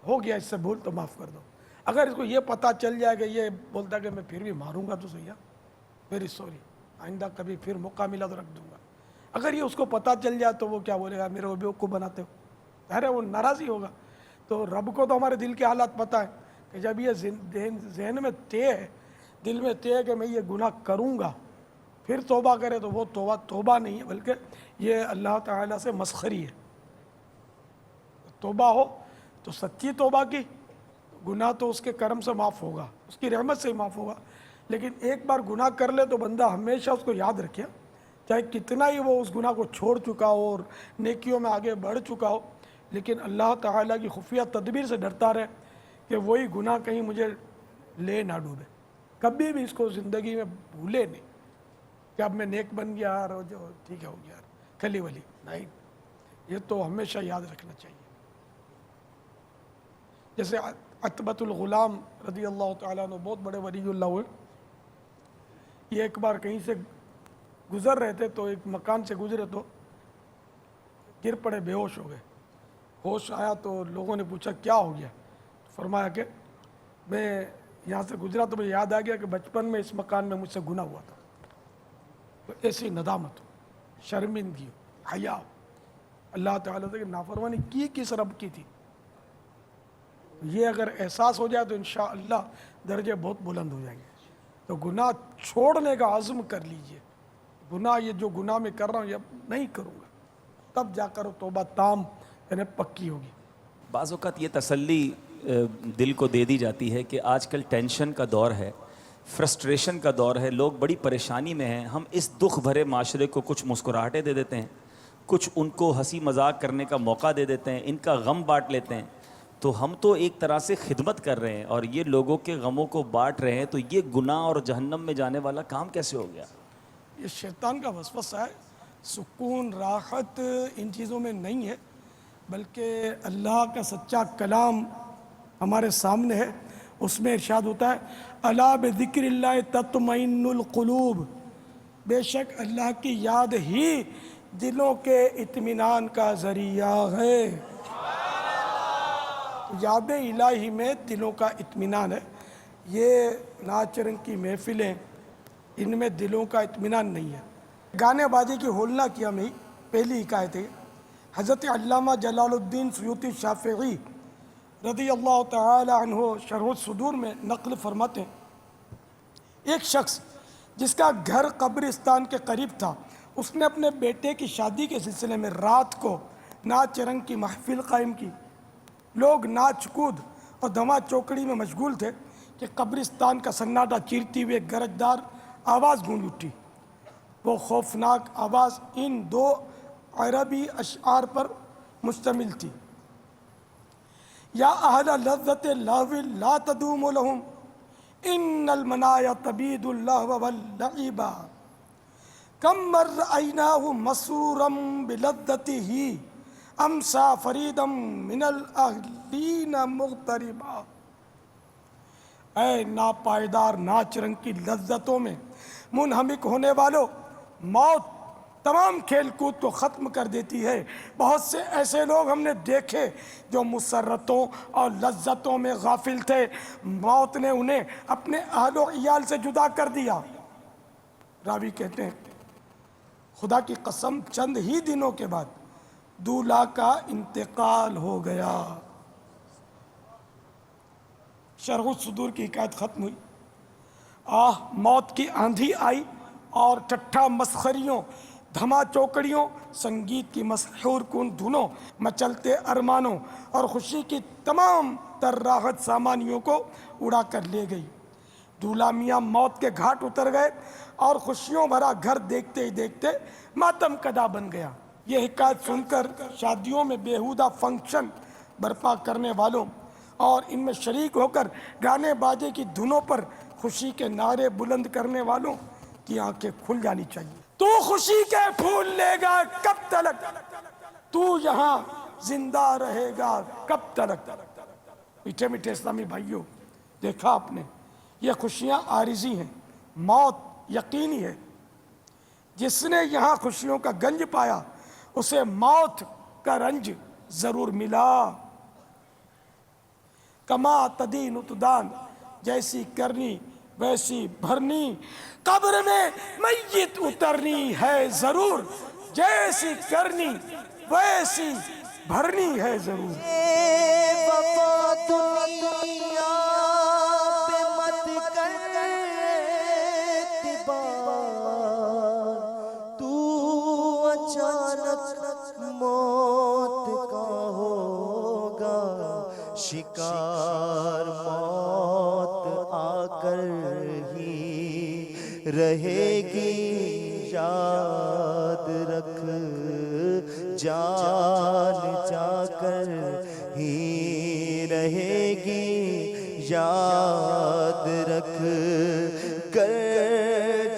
ہو گیا اس سے بھول تو معاف کر دو. اگر اس کو یہ پتہ چل جائے کہ یہ بولتا کہ میں پھر بھی ماروں گا تو صحیح ہے, ویری سوری, آئندہ کبھی پھر موقع ملا تو رکھ دوں گا, اگر یہ اس کو پتہ چل جائے تو وہ کیا بولے گا, میرے وہ بیوقوف بناتے ہو, ارے وہ ناراض ہی ہوگا. تو رب کو تو ہمارے دل کے حالات پتہ ہے کہ جب یہ ذہن میں طے ہے, دل میں طے ہے کہ میں یہ گناہ کروں گا, پھر توبہ کرے تو وہ توبہ نہیں ہے بلکہ یہ اللہ تعالیٰ سے مسخری ہے. توبہ ہو تو سچی توبہ کی, گناہ تو اس کے کرم سے معاف ہوگا, اس کی رحمت سے ہی معاف ہوگا. لیکن ایک بار گناہ کر لے تو بندہ ہمیشہ اس کو یاد رکھے, چاہے کتنا ہی وہ اس گناہ کو چھوڑ چکا ہو اور نیکیوں میں آگے بڑھ چکا ہو, لیکن اللہ تعالیٰ کی خفیہ تدبیر سے ڈرتا رہے کہ وہی گناہ کہیں مجھے لے نہ ڈوبے. کبھی بھی اس کو زندگی میں بھولے نہیں کہ اب میں نیک بن گیا یار, جو ٹھیک ہے ہو گیا یار, کھلی ولی نہیں, یہ تو ہمیشہ یاد رکھنا چاہیے. جیسے عتبۃ الغلام رضی اللہ تعالیٰ عنہ بہت بڑے ولی اللہ ہوئے, یہ ایک بار کہیں سے گزر رہے تھے تو ایک مکان سے گزرے تو گر پڑے, بے ہوش ہو گئے. ہوش آیا تو لوگوں نے پوچھا کیا ہو گیا, فرمایا کہ میں یہاں سے گزرا تو مجھے یاد آ گیا کہ بچپن میں اس مکان میں مجھ سے گناہ ہوا تھا. تو ایسی ندامت ہو, شرمندگی ہو, حیا ہو, اللہ تعالیٰ سے کہ نافرمانی کی کس رب کی تھی, یہ اگر احساس ہو جائے تو انشاءاللہ درجے بہت بلند ہو جائیں گے. تو گناہ چھوڑنے کا عزم کر لیجئے, گناہ یہ جو گناہ میں کر رہا ہوں یہ نہیں کروں گا, تب جا کر توبہ تام یعنی پکی ہوگی. بعض اوقات یہ تسلی دل کو دے دی جاتی ہے کہ آج کل ٹینشن کا دور ہے, فرسٹریشن کا دور ہے, لوگ بڑی پریشانی میں ہیں, ہم اس دکھ بھرے معاشرے کو کچھ مسکراہٹیں دے دیتے ہیں, کچھ ان کو ہنسی مذاق کرنے کا موقع دے دیتے ہیں, ان کا غم بانٹ لیتے ہیں. تو ہم تو ایک طرح سے خدمت کر رہے ہیں اور یہ لوگوں کے غموں کو بانٹ رہے ہیں, تو یہ گناہ اور جہنم میں جانے والا کام کیسے ہو گیا؟ یہ شیطان کا وسوسہ ہے. سکون راحت ان چیزوں میں نہیں ہے, بلکہ اللہ کا سچا کلام ہمارے سامنے ہے, اس میں ارشاد ہوتا ہے الا بذکر اللہ تطمئن القلوب, بے شک اللہ کی یاد ہی دلوں کے اطمینان کا ذریعہ ہے. یاد الہی میں دلوں کا اطمینان ہے. یہ ناچ رنگ کی محفلیں, ان میں دلوں کا اطمینان نہیں ہے. گانے بازی کی ہولنا کیا میں پہلی حکایت ہے. حضرت علامہ جلال الدین سیوطی شافعی رضی اللہ تعالی عنہ شرح الصدور میں نقل فرماتے ہیں, ایک شخص جس کا گھر قبرستان کے قریب تھا, اس نے اپنے بیٹے کی شادی کے سلسلے میں رات کو ناچ رنگ کی محفل قائم کی. لوگ ناچ کود اور دھما چوکڑی میں مشغول تھے کہ قبرستان کا سناٹا چیرتی ہوئے گرجدار آواز گونج اٹھی. وہ خوفناک آواز ان دو عربی اشعار پر مشتمل تھی. یا اہل لذت اللہو لا تدوم لہم ان المنایا تبید اللہو واللعبا کم مر رأیناہ مسرورا بلذتہ امسا فریدا من الاہلین مغتربا. اے ناپائیدار ناچ رنگ کی لذتوں میں منہمک ہونے والوں, موت تمام کھیل کود کو ختم کر دیتی ہے. بہت سے ایسے لوگ ہم نے دیکھے جو مسرتوں اور لذتوں میں غافل تھے, موت نے انہیں اپنے اہل و عیال سے جدا کر دیا. راوی کہتے ہیں خدا کی قسم چند ہی دنوں کے بعد دولہا کا انتقال ہو گیا. شرح الصدور کی حکایت ختم ہوئی. موت کی آندھی آئی اور ٹھٹھا مسخریوں، دھما چوکڑیوں، سنگیت کی مسحور کن دھنوں، مچلتے ارمانوں اور خوشی کی تمام تر راحت سامانیوں کو اڑا کر لے گئی. دولہا میاں موت کے گھاٹ اتر گئے اور خوشیوں بھرا گھر دیکھتے ہی دیکھتے ماتم کدا بن گیا. یہ حکایت سن کر شادیوں میں بیہودہ فنکشن برپا کرنے والوں اور ان میں شریک ہو کر گانے باجے کی دھنوں پر خوشی کے نعرے بلند کرنے والوں کی آنکھیں کھل جانی چاہیے. تو خوشی کے پھول لے گا کب تلک، تو یہاں زندہ رہے گا کب تلک. میٹھے میٹھے اسلامی بھائیوں، دیکھا آپ نے، یہ خوشیاں عارضی ہیں، موت یقینی ہے. جس نے یہاں خوشیوں کا گنج پایا اسے موت کا رنج ضرور ملا. کما تدین تدان، جیسی کرنی ویسی بھرنی، قبر میں میت اترنی ہے ضرور، جیسی کرنی ویسی بھرنی ہے ضرور. وفا دنیا پہ مت کر اعتبار، تو اچانک موت کا ہوگا شکار. موت آ کر ہی رہے گی، یاد رکھ جان جا کر ہی رہے گی، یاد رکھ کر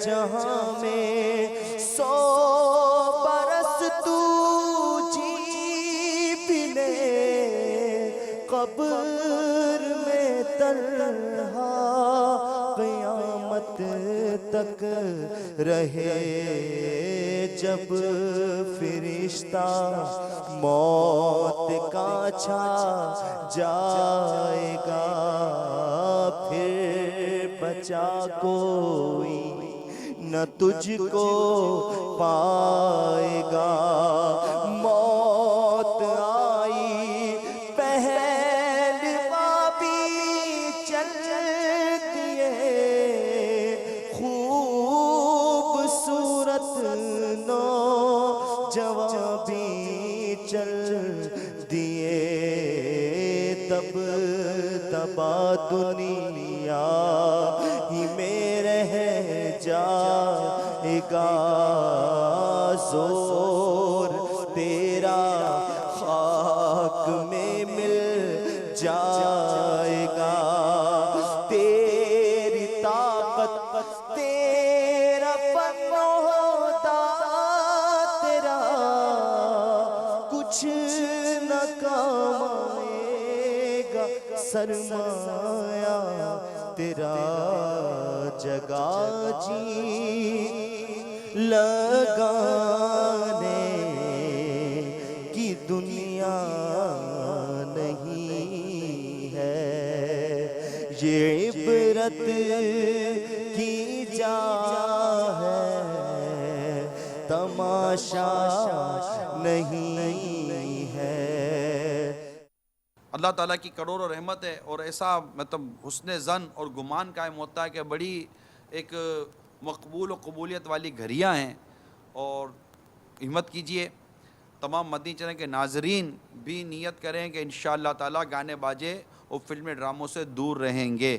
جہاں میں 100 برس تو جی بھی لے، قبر میں تنہا قیامت تک رہے. جب فرشتہ موت کا چھا جائے گا، پھر بچا کوئی نہ تجھ کو پائے گا. موت آئی پہلوا بھی چل دیے، خوبصورت نوجوان بھی چل دیے. تب تبا دنیا ہی میں رہ جائے گا، زور تیرا خاک میں مل جائے گا. تیری طاقت تیرا پنوہتا تیرا کچھ نہ کام آئے گا. سرمایہ تیرا جگہ جی لگانے کی دنیا نہیں ہے، یہ عبرت کی جا ہے، تماشا نہیں ہے. اللہ تعالیٰ کی کروڑوں رحمت ہے اور ایسا مطلب حسن ظن اور گمان قائم ہوتا ہے کہ بڑی ایک مقبول و قبولیت والی گھڑیاں ہیں. اور ہمت کیجئے، تمام مدنی چینل کے ناظرین بھی نیت کریں کہ انشاءاللہ تعالیٰ گانے باجے اور فلمی ڈراموں سے دور رہیں گے.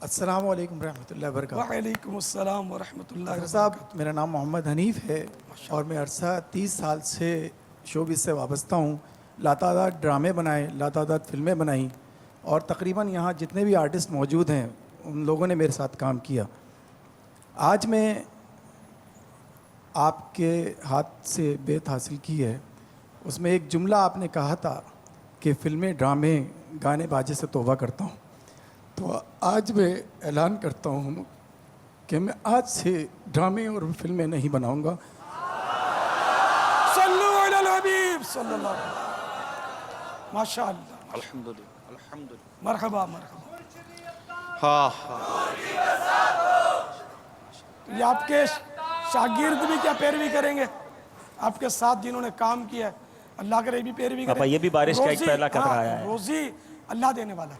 السلام علیکم ورحمۃ اللہ وبرکاتہ. وعلیکم السلام ورحمۃ اللہ ڈاکٹر صاحب، میرا نام محمد حنیف ہے اور میں عرصہ 30 سال سے شوبز سے وابستہ ہوں. لاتعداد ڈرامے بنائے، لاتعداد فلمیں بنائیں اور تقریباً یہاں جتنے بھی آرٹسٹ موجود ہیں ان لوگوں نے میرے ساتھ کام کیا. آج میں آپ کے ہاتھ سے بیت حاصل کی ہے. اس میں ایک جملہ آپ نے کہا تھا کہ فلمیں ڈرامے گانے باجے سے توبہ کرتا ہوں. تو آج میں اعلان کرتا ہوں کہ میں آج سے ڈرامے اور فلمیں نہیں بناؤں گا. صلو علی الحبیب صلی اللہ علیہ وسلم. ماشاء اللہ، الحمدللہ الحمدللہ. مرحبا مرحبا. ہاں یہ آپ کے شاگرد بھی کیا پیروی کریں گے؟ آپ کے ساتھ جنہوں نے کام کیا ہے، اللہ کرے بھی پیروی کریں. یہ بھی بارش کا ایک پہلا قطرہ آیا ہے. روزی اللہ دینے والا ہے.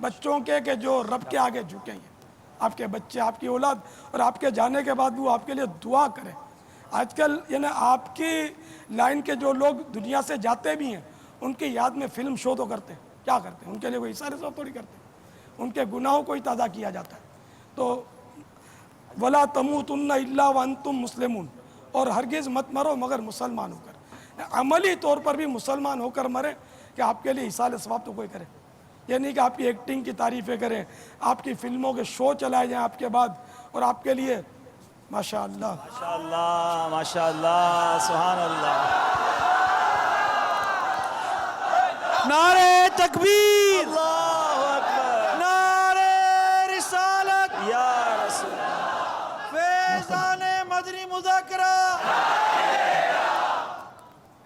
بچوں کے کہ جو رب کے آگے جھکیں گے. آپ کے بچے, آپ کی اولاد, اور آپ کے جانے کے بعد بھی وہ آپ کے لیے دعا کریں. آج کل یعنی آپ کی لائن کے جو لوگ دنیا سے جاتے بھی ہیں ان کی یاد میں فلم شو تو کرتے ہیں. کیا کرتے ہیں؟ ان کے لیے کوئی اشارے سب تھوڑی کرتے ہیں. ان کے گناہوں کو ہی تازہ کیا جاتا ہے. تو وَلَا تَمُوتُنَّ إِلَّا وَأَنْتُمْ مُسْلِمُونَ, اور ہرگز مت مرو مگر مسلمان ہو کر. عملی طور پر بھی مسلمان ہو کر مرے کہ آپ کے لیے ایصال ثواب تو کوئی کرے. یہ نہیں کہ آپ کی ایکٹنگ کی تعریفیں کریں, آپ کی فلموں کے شو چلائے جائیں آپ کے بعد, اور آپ کے لیے ماشاء اللہ ماشاءاللہ ماشاءاللہ سبحان اللہ. نعرے تکبیر, نعرے رسالت, یا رسول فیضان مدنی مذاکرہ.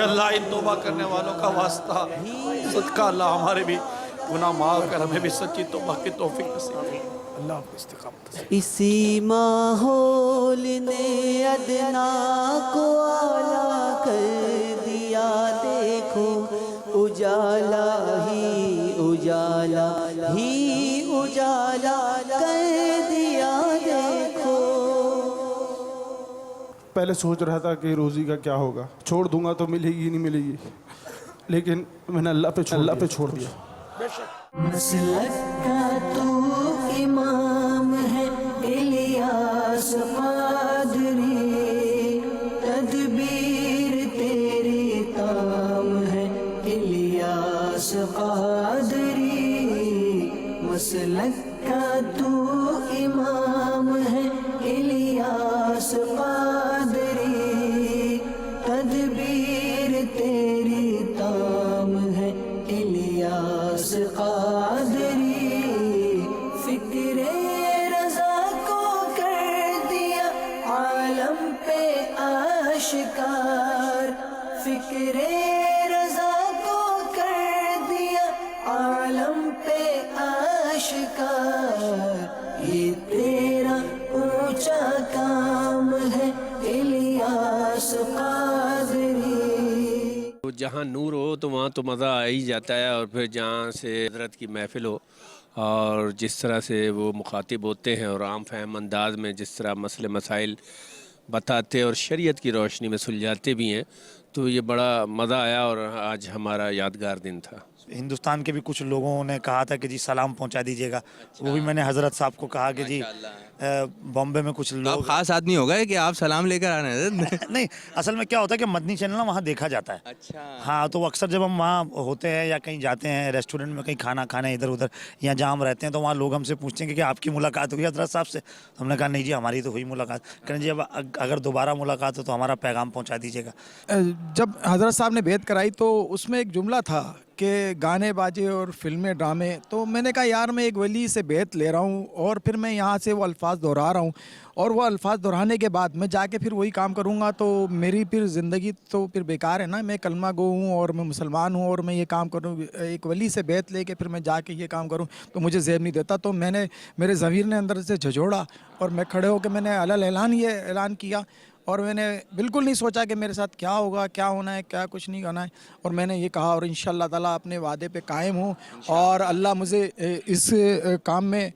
کہ اللہ ان توبہ کرنے والوں کا واسطہ صدقہ اللہ ہمارے بھی گناہ معاف کر، ہمیں بھی سچی توبہ کی توفیق نصیب کرے۔ اللہ آپ کو استقامت نصیب۔ اسی ماحول نے ادنا کو اعلیٰ کر دیا، دیکھو اجالا ہی اجالا ہی اجالا کر دیا، دیکھو۔ پہلے سوچ رہا تھا کہ روزی کا کیا ہوگا، چھوڑ دوں گا تو ملے گی نہیں ملے گی، لیکن میں نے اللہ پہ چھوڑ دیا۔ مسلک کا تو امام ہے الیاس قادری، تدبیر تیری کام ہے الیاس قادری، مسلک کا تو امام ہے الیاس قادری، تدبیر تیری کام ہے الیاس قادری، فکر رضا کو کر دیا عالم پہ آشکار، فکر رضا کو کر دیا عالم پہ آشکار، یہ تیرا اونچا کام ہے الیاس قادری۔ جہاں نور ہو تو وہاں تو مزہ آ ہی جاتا ہے، اور پھر جہاں سے حضرت کی محفل ہو اور جس طرح سے وہ مخاطب ہوتے ہیں اور عام فہم انداز میں جس طرح مسئلے مسائل بتاتے اور شریعت کی روشنی میں سلجھاتے بھی ہیں، تو یہ بڑا مزہ آیا اور آج ہمارا یادگار دن تھا۔ ہندوستان کے بھی کچھ لوگوں نے کہا تھا کہ جی سلام پہنچا دیجیے گا، وہ بھی میں نے حضرت صاحب کو کہا کہ جی بامبے میں کچھ لوگ خاص آدمی ہوگا کہ آپ سلام لے کر آنے نہیں، اصل میں کیا ہوتا ہے کہ مدنی چینل نا وہاں دیکھا جاتا ہے۔ ہاں، تو اکثر جب ہم وہاں ہوتے ہیں یا کہیں جاتے ہیں ریسٹورنٹ میں کہیں کھانا کھانے ادھر ادھر یا جہاں ہم رہتے ہیں، تو وہاں لوگ ہم سے پوچھتے ہیں کہ آپ کی ملاقات ہوئی حضرت صاحب سے؟ ہم نے کہا نہیں جی ہماری تو ہوئی ملاقات۔ کہیں جی اب اگر دوبارہ ملاقات ہو تو ہمارا پیغام پہنچا دیجیے گا۔ جب حضرت صاحب نے بیعت کرائی تو اس میں ایک جملہ تھا کہ گانے باجے اور فلمیں ڈرامے، تو میں نے کہا یار میں ایک ولی سے بیعت لے رہا ہوں اور پھر میں یہاں سے وہ الفاظ دہرا رہا ہوں، اور وہ الفاظ دہرانے کے بعد میں جا کے پھر وہی کام کروں گا تو میری پھر زندگی تو پھر بیکار ہے نا۔ میں کلمہ گو ہوں اور میں مسلمان ہوں اور میں یہ کام کروں، ایک ولی سے بیعت لے کے پھر میں جا کے یہ کام کروں تو مجھے زیب نہیں دیتا۔ تو میں نے، میرے ضمیر نے اندر سے جھجھوڑا اور میں کھڑے ہو کے میں نے علل اعلان یہ اعلان کیا، اور میں نے بالکل نہیں سوچا کہ میرے ساتھ کیا ہوگا، کیا ہونا ہے، کیا کچھ نہیں ہونا ہے، اور میں نے یہ کہا، اور انشاءاللہ تعالیٰ اپنے وعدے پہ قائم ہوں اور اللہ مجھے اس کام میں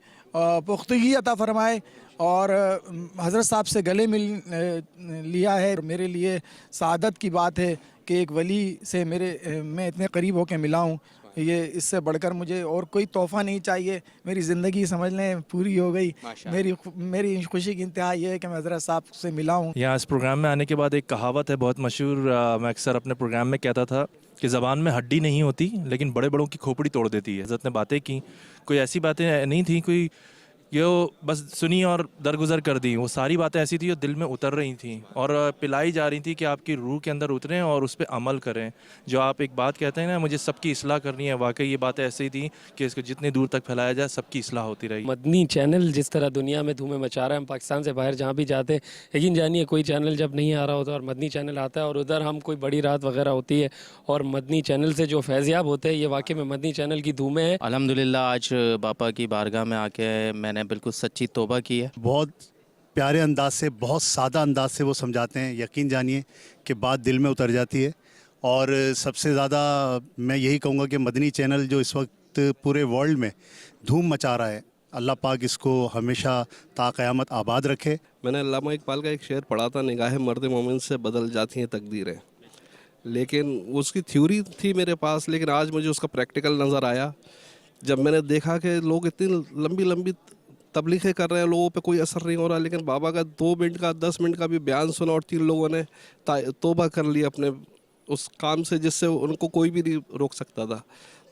پختگی عطا فرمائے، اور حضرت صاحب سے گلے مل لیا ہے۔ میرے لیے سعادت کی بات ہے کہ ایک ولی سے میں اتنے قریب ہو کے ملا ہوں، یہ اس سے بڑھ کر مجھے اور کوئی تحفہ نہیں چاہیے۔ میری زندگی سمجھ لیں پوری ہو گئی۔ میری خوشی کی انتہا یہ ہے کہ میں حضرت صاحب سے ملا ہوں۔ یہاں اس پروگرام میں آنے کے بعد ایک کہاوت ہے بہت مشہور، میں اکثر اپنے پروگرام میں کہتا تھا کہ زبان میں ہڈی نہیں ہوتی لیکن بڑے بڑوں کی کھوپڑی توڑ دیتی ہے۔ حضرت نے باتیں کی، کوئی ایسی باتیں نہیں تھیں کوئی یہ بس سنی اور درگزر کر دی، وہ ساری باتیں ایسی تھیں جو دل میں اتر رہی تھیں اور پلائی جا رہی تھیں کہ آپ کی روح کے اندر اتریں اور اس پہ عمل کریں۔ جو آپ ایک بات کہتے ہیں نا، مجھے سب کی اصلاح کرنی ہے، واقعی یہ باتیں ایسی تھیں کہ اس کو جتنی دور تک پھیلایا جائے سب کی اصلاح ہوتی رہی۔ مدنی چینل جس طرح دنیا میں دھومیں مچا رہا ہے، ہم پاکستان سے باہر جہاں بھی جاتے ہیں، یقین جانیے کوئی چینل جب نہیں آ رہا ہوتا اور مدنی چینل آتا ہے اور ادھر ہم کوئی بڑی رات وغیرہ ہوتی ہے اور مدنی چینل سے جو فیضیاب ہوتے ہیں، یہ واقعی میں مدنی چینل کی دھومیں ہیں۔ الحمدللہ آج باپا کی بارگاہ میں آ کے میں نے بالکل سچی توبہ کی ہے۔ بہت پیارے انداز سے، بہت سادہ انداز سے وہ سمجھاتے ہیں، یقین جانیے کہ بات دل میں اتر جاتی ہے۔ اور سب سے زیادہ میں یہی کہوں گا کہ مدنی چینل جو اس وقت پورے ورلڈ میں دھوم مچا رہا ہے، اللہ پاک اس کو ہمیشہ تا قیامت آباد رکھے۔ میں نے علامہ اقبال کا ایک شعر پڑھا تھا، نگاہ مرد مومن سے بدل جاتی ہیں تقدیریں، لیکن اس کی تھیوری تھی میرے پاس، لیکن آج مجھے اس کا پریکٹیکل نظر آیا جب میں نے دیکھا کہ لوگ اتنی لمبی لمبی تبلیغیں کر رہے ہیں، لوگوں پہ کوئی اثر نہیں ہو رہا، لیکن بابا کا 2 منٹ کا 10 منٹ کا بھی بیان سنا اور 3 لوگوں نے توبہ کر لی اپنے اس کام سے جس سے ان کو کوئی بھی نہیں روک سکتا تھا۔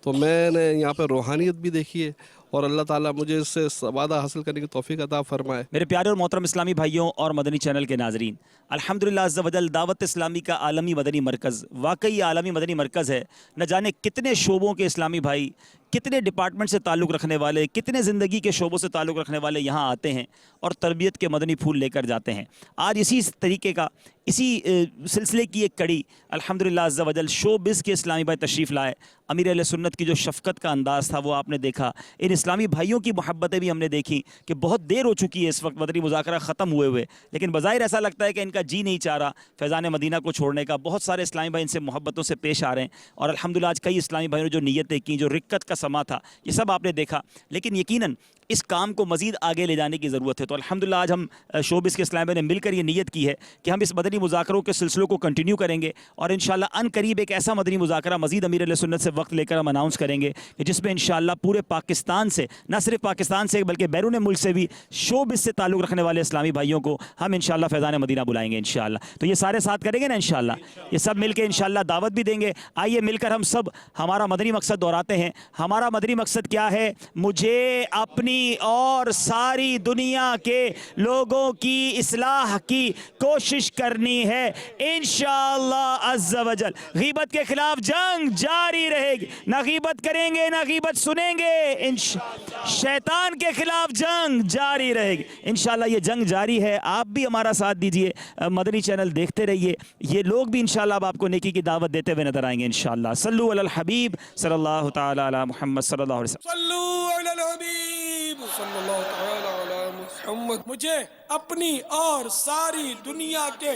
تو میں نے یہاں پہ روحانیت بھی دیکھی ہے اور اللہ تعالیٰ مجھے اس سے سوادہ حاصل کرنے کی توفیق عطا فرمائے۔ میرے پیارے اور محترم اسلامی بھائیوں اور مدنی چینل کے ناظرین، الحمدللہ عز و جل دعوت اسلامی کا عالمی مدنی مرکز واقعی عالمی مدنی مرکز ہے۔ نہ جانے کتنے شعبوں کے اسلامی بھائی کتنے ڈپارٹمنٹ سے تعلق رکھنے والے, کتنے زندگی کے شعبوں سے تعلق رکھنے والے یہاں آتے ہیں اور تربیت کے مدنی پھول لے کر جاتے ہیں. آج اسی طریقے کا, اسی سلسلے کی ایک کڑی الحمدللہ عز و جل شو بز کے اسلامی بھائی تشریف لائے. امیر اہل سنت کی جو شفقت کا انداز تھا وہ آپ نے دیکھا. ان اسلامی بھائیوں کی محبتیں بھی ہم نے دیکھی کہ بہت دیر ہو چکی ہے اس وقت مدنی مذاکرہ ختم ہوئے, لیکن بظاہر ایسا لگتا ہے کہ ان کا جی نہیں چاہ رہا فیضان مدینہ کو چھوڑنے کا. بہت سارے اسلامی بھائی ان سے محبتوں سے پیش آ رہے ہیں, اور الحمدللہ آج کئی اسلامی بھائیوں نے جو نیتیں کی, جو رکت کا سما تھا, یہ سب آپ نے دیکھا. لیکن یقیناً اس کام کو مزید آگے لے جانے کی ضرورت ہے. تو الحمدللہ آج ہم شوبز کے اسلامی بھائی نے مل کر یہ نیت کی ہے کہ ہم اس مدنی مذاکروں کے سلسلوں کو کنٹینیو کریں گے, اور انشاءاللہ ان قریب ایک ایسا مدنی مذاکرہ مزید امیر اہل سنت سے وقت لے کر ہم اناؤنس کریں گے کہ جس میں انشاءاللہ پورے پاکستان سے, نہ صرف پاکستان سے بلکہ بیرون ملک سے بھی شوبز سے تعلق رکھنے والے اسلامی بھائیوں کو ہم انشاءاللہ فیضان مدینہ بلائیں گے انشاءاللہ. تو یہ سارے ساتھ کریں گے نا انشاءاللہ, یہ سب مل کے انشاءاللہ دعوت بھی دیں گے. آئیے مل کر ہم سب ہمارا مدنی مقصد دہراتے ہیں. ہمارا مدنی مقصد کیا ہے؟ مجھے اپنی اور ساری دنیا کے لوگوں کی اصلاح کی کوشش کرنی ہے انشاءاللہ عز و جل. غیبت کے خلاف جنگ جاری رہے گی, نہ غیبت کریں گے نہ غیبت سنیں گے. شیطان کے خلاف جنگ جاری رہے گی انشاءاللہ. یہ جنگ جاری ہے, آپ بھی ہمارا ساتھ دیجئے, مدنی چینل دیکھتے رہیے. یہ لوگ بھی انشاءاللہ اب آپ کو نیکی کی دعوت دیتے ہوئے نظر آئیں گے انشاءاللہ. صلو علی الحبیب صلی اللہ تعالی علی محمد صلی اللہ علیہ وسلم. صلو علی الحبیب صلی اللہ تعالی علی محمد. مجھے اپنی اور ساری دنیا کے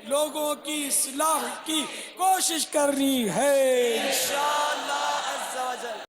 لوگوں کی اصلاح کی کوشش کرنی ہے انشاءاللہ عز و جل.